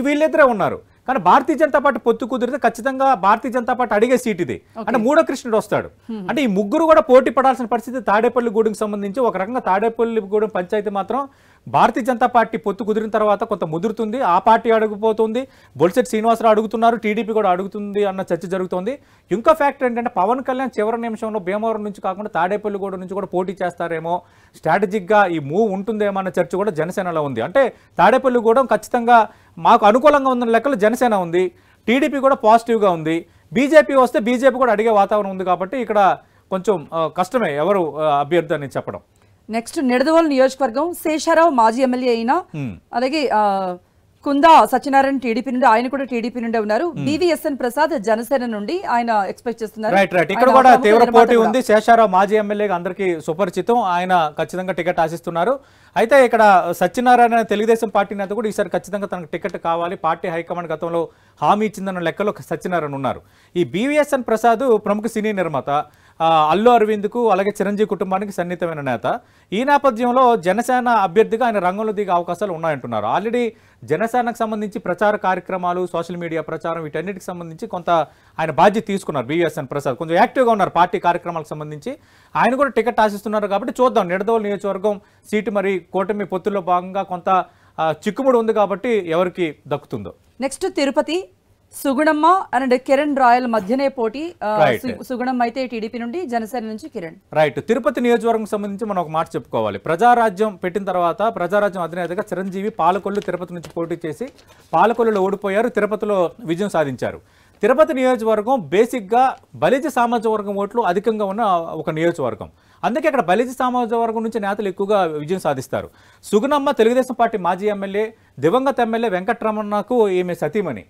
వీళ్ళిద్దరే ఉన్నారు. కానీ భారతీయ జనతా పార్టీ పొత్తు కుదిరితే ఖచ్చితంగా భారతీయ జనతా పార్టీ అడిగే సీట్ ఇది. అంటే 3వ కృష్ణుడు వస్తాడు. అంటే ఈ ముగ్గురు కూడా పోటీ పడాల్సిన పరిస్థితి తాడేపల్లిగూడెంకి సంబంధించి. ఒక రకంగా తాడేపల్లిగూడెం పంచాయతీ మాత్రం భారతీయ జనతా పార్టీ పొత్తు కుదిరిన తర్వాత కొంత ముదురుతుంది. ఆ పార్టీ అడుగుపోతుంది, బొలిశెట్టి శ్రీనివాసరావు అడుగుతున్నారు, టీడీపీ కూడా అడుగుతుంది అన్న చర్చ జరుగుతోంది. ఇంకో ఫ్యాక్టర్ ఏంటంటే పవన్ కళ్యాణ్ చివరి నిమిషంలో భీమవరం నుంచి కాకుండా తాడేపల్లిగూడెం నుంచి కూడా పోటీ చేస్తారేమో, స్ట్రాటజిక్గా ఈ మూవ్ ఉంటుందేమో అన్న చర్చ కూడా జనసేనలో ఉంది. అంటే తాడేపల్లిగూడెం ఖచ్చితంగా మాకు అనుకూలంగా ఉందన్న లెక్కలు జనసేన ఉంది, టీడీపీ కూడా పాజిటివ్గా ఉంది. బీజేపీ వస్తే బీజేపీ కూడా అడిగే వాతావరణం ఉంది. కాబట్టి ఇక్కడ కొంచెం కష్టమే ఎవరు అభ్యర్థి అని చెప్పడం. నెక్స్ట్ నిడదవోలు నియోజకవర్గం శేషారావు మాజీ ఎమ్మెల్యే అయినా, అలాగే కుందా సత్యనారాయణ టీడీపీ నుండి, ఆయన కూడా టీడీపీ నుండి ఉన్నారు. బివిఎస్ఎన్ ప్రసాద్ జనసేన నుండి ఆయన ఎక్స్పెక్ట్ చేస్తున్నారు. రైట్, ఇక్కడ కూడా తీవ్ర పోటీ ఉంది. శేషారావు మాజీ ఎమ్మెల్యేగా అందరికీ సుపరిచితం. ఆయన ఖచ్చితంగా టికెట్ ఆశిస్తున్నారు. అయితే ఇక్కడ సత్యనారాయణ తెలుగుదేశం పార్టీ నేత కూడా ఈసారి ఖచ్చితంగా తనకు టికెట్ కావాలి, పార్టీ హైకమాండ్ గతంలో హామీ ఇచ్చిందన్న లెక్కలో సత్యనారాయణ ఉన్నారు. ఈ బివిఎస్ఎన్ ప్రసాద్ ప్రముఖ సినీ నిర్మాత, అల్లు అరవింద్కు అలాగే చిరంజీవి కుటుంబానికి సన్నిహితమైన నేత. ఈ నేపథ్యంలో జనసేన అభ్యర్థిగా ఆయన రంగంలో దిగే అవకాశాలు ఉన్నాయంటున్నారు. ఆల్రెడీ జనసేనకు సంబంధించి ప్రచార కార్యక్రమాలు, సోషల్ మీడియా ప్రచారం, వీటన్నిటికి సంబంధించి కొంత ఆయన బాధ్యత తీసుకున్నారు. బివిఎస్ఎన్ ప్రసాద్ కొంచెం యాక్టివ్గా ఉన్నారు పార్టీ కార్యక్రమాలకు సంబంధించి. ఆయన కూడా టికెట్ ఆశిస్తున్నారు. కాబట్టి చూద్దాం, నిడదవోలు నియోజకవర్గం సీటు మరి కూటమి పొత్తుల్లో భాగంగా కొంత చిక్కుముడు ఉంది కాబట్టి ఎవరికి దక్కుతుందో. నెక్స్ట్ తిరుపతి సుగుణమ్మ అండ్ కిరణ్ రాయల్ మధ్యనే పోటీ. సుగుణమ్మ అయితే టీడీపీ నుండి, జనసేన నుంచి కిరణ్. రైట్, తిరుపతి నియోజకవర్గం సంబంధించి మనం ఒక మాట చెప్పుకోవాలి. ప్రజారాజ్యం పెట్టిన తర్వాత ప్రజారాజ్యం అధినేతగా చిరంజీవి పాలకొల్లు తిరుపతి నుంచి పోటీ చేసి పాలకొల్లులో ఓడిపోయారు, తిరుపతిలో విజయం సాధించారు. తిరుపతి నియోజకవర్గం బేసిక్గా బలిజ సామాజిక వర్గం ఓట్లు అధికంగా ఉన్న ఒక నియోజకవర్గం. అందుకే ఇక్కడ బలిజ సామాజిక వర్గం నుంచి నేతలు ఎక్కువగా విజయం సాధిస్తారు. సుగుణమ్మ తెలుగుదేశం పార్టీ మాజీ ఎమ్మెల్యే, దివంగత ఎమ్మెల్యే వెంకటరమణకు ఈమె సతీమణి.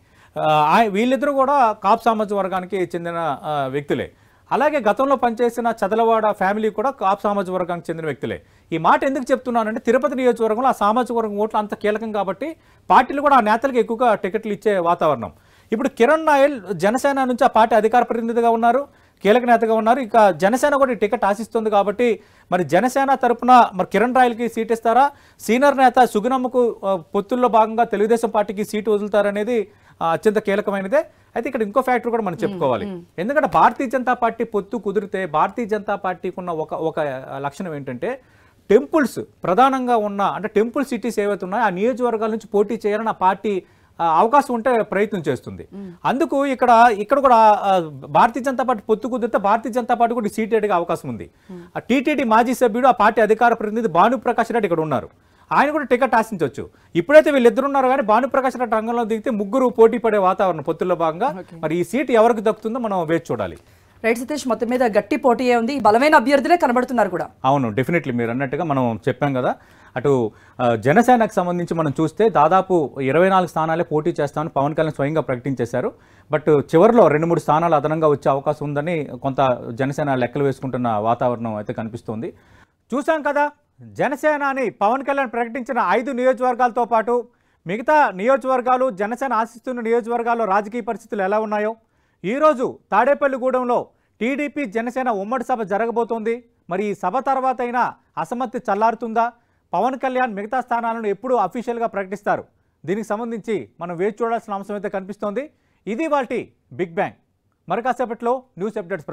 వీళ్ళిద్దరూ కూడా కాపు సామాజిక వర్గానికి చెందిన వ్యక్తులే. అలాగే గతంలో పనిచేసిన చదలవాడ ఫ్యామిలీ కూడా కాపు సామాజిక వర్గానికి చెందిన వ్యక్తులే. ఈ మాట ఎందుకు చెప్తున్నానంటే తిరుపతి నియోజకవర్గంలో ఆ సామాజిక వర్గం ఓట్లు అంత కీలకం కాబట్టి పార్టీలు కూడా ఆ నేతలకు ఎక్కువగా టికెట్లు ఇచ్చే వాతావరణం. ఇప్పుడు కిరణ్ నాయల్ జనసేన నుంచి ఆ పార్టీ అధికార ప్రతినిధిగా ఉన్నారు, కీలక నేతగా ఉన్నారు. ఇక జనసేన కూడా టికెట్ ఆశిస్తుంది కాబట్టి మరి జనసేన తరపున మరి కిరణ్ రాయల్కి సీట్ ఇస్తారా, సీనియర్ నేత సుగుణమ్మకు పొత్తుల్లో భాగంగా తెలుగుదేశం పార్టీకి సీటు వదులుతారనేది అత్యంత కీలకమైనదే. అయితే ఇక్కడ ఇంకో ఫ్యాక్టర్ కూడా మనం చెప్పుకోవాలి. ఎందుకంటే భారతీయ జనతా పార్టీ పొత్తు కుదిరితే భారతీయ జనతా పార్టీకి ఉన్న ఒక లక్షణం ఏంటంటే టెంపుల్స్ ప్రధానంగా ఉన్న, అంటే టెంపుల్ సిటీస్ ఏవైతే ఉన్నాయో ఆ నియోజకవర్గాల నుంచి పోటీ చేయాలని ఆ పార్టీ అవకాశం ఉంటే ప్రయత్నం చేస్తుంది. అందుకు ఇక్కడ కూడా భారతీయ జనతా పార్టీ పొత్తు కుదిరితే భారతీయ జనతా పార్టీ కూడా సీట్ అడిగే అవకాశం ఉంది. ఆ టీటీడీ మాజీ సభ్యుడు, ఆ పార్టీ అధికార ప్రతినిధి భానుప్రకాష్ రెడ్డి ఇక్కడ ఉన్నారు. ఆయన కూడా టికెట్ ఆశించవచ్చు. ఇప్పుడైతే వీళ్ళిద్దరు ఉన్నారు కానీ భానుప్రకాష్ రెడ్డి రంగంలో దిగితే ముగ్గురు పోటీ పడే వాతావరణం పొత్తుల్లో భాగంగా. మరి ఈ సీటు ఎవరికి దక్కుతుందో మనం వేచి చూడాలి. రైట్ సతీష్, మొత్తం మీద గట్టి పోటీ ఉంది, బలమైన అభ్యర్థులే కనబడుతున్నారు కూడా. అవును, డెఫినెట్లీ మీరు అన్నట్టుగా మనం చెప్పాం కదా, అటు జనసేనకు సంబంధించి మనం చూస్తే దాదాపు 24 స్థానాలే పోటీ చేస్తామని పవన్ కళ్యాణ్ స్వయంగా ప్రకటించేశారు. బట్ చివరిలో 2-3 స్థానాలు అదనంగా వచ్చే అవకాశం ఉందని కొంత జనసేన లెక్కలు వేసుకుంటున్న వాతావరణం అయితే కనిపిస్తోంది. చూసాం కదా, జనసేన అని పవన్ కళ్యాణ్ ప్రకటించిన 5 నియోజకవర్గాలతో పాటు మిగతా నియోజకవర్గాలు, జనసేన ఆశిస్తున్న నియోజకవర్గాల్లో రాజకీయ పరిస్థితులు ఎలా ఉన్నాయో, ఈరోజు తాడేపల్లిగూడెంలో టీడీపీ జనసేన ఉమ్మడి సభ జరగబోతోంది. మరి ఈ సభ తర్వాత అయినా అసమ్మతి చల్లారుతుందా? పవన్ కళ్యాణ్ మిగతా స్థానాలను ఎప్పుడు అఫీషియల్గా ప్రకటిస్తారు? దీనికి సంబంధించి మనం వేచి చూడాల్సిన అంశం అయితే కనిపిస్తోంది. ఇది వాటి బిగ్ బ్యాంగ్. మరి కాసేపట్లో న్యూస్ అప్డేట్స్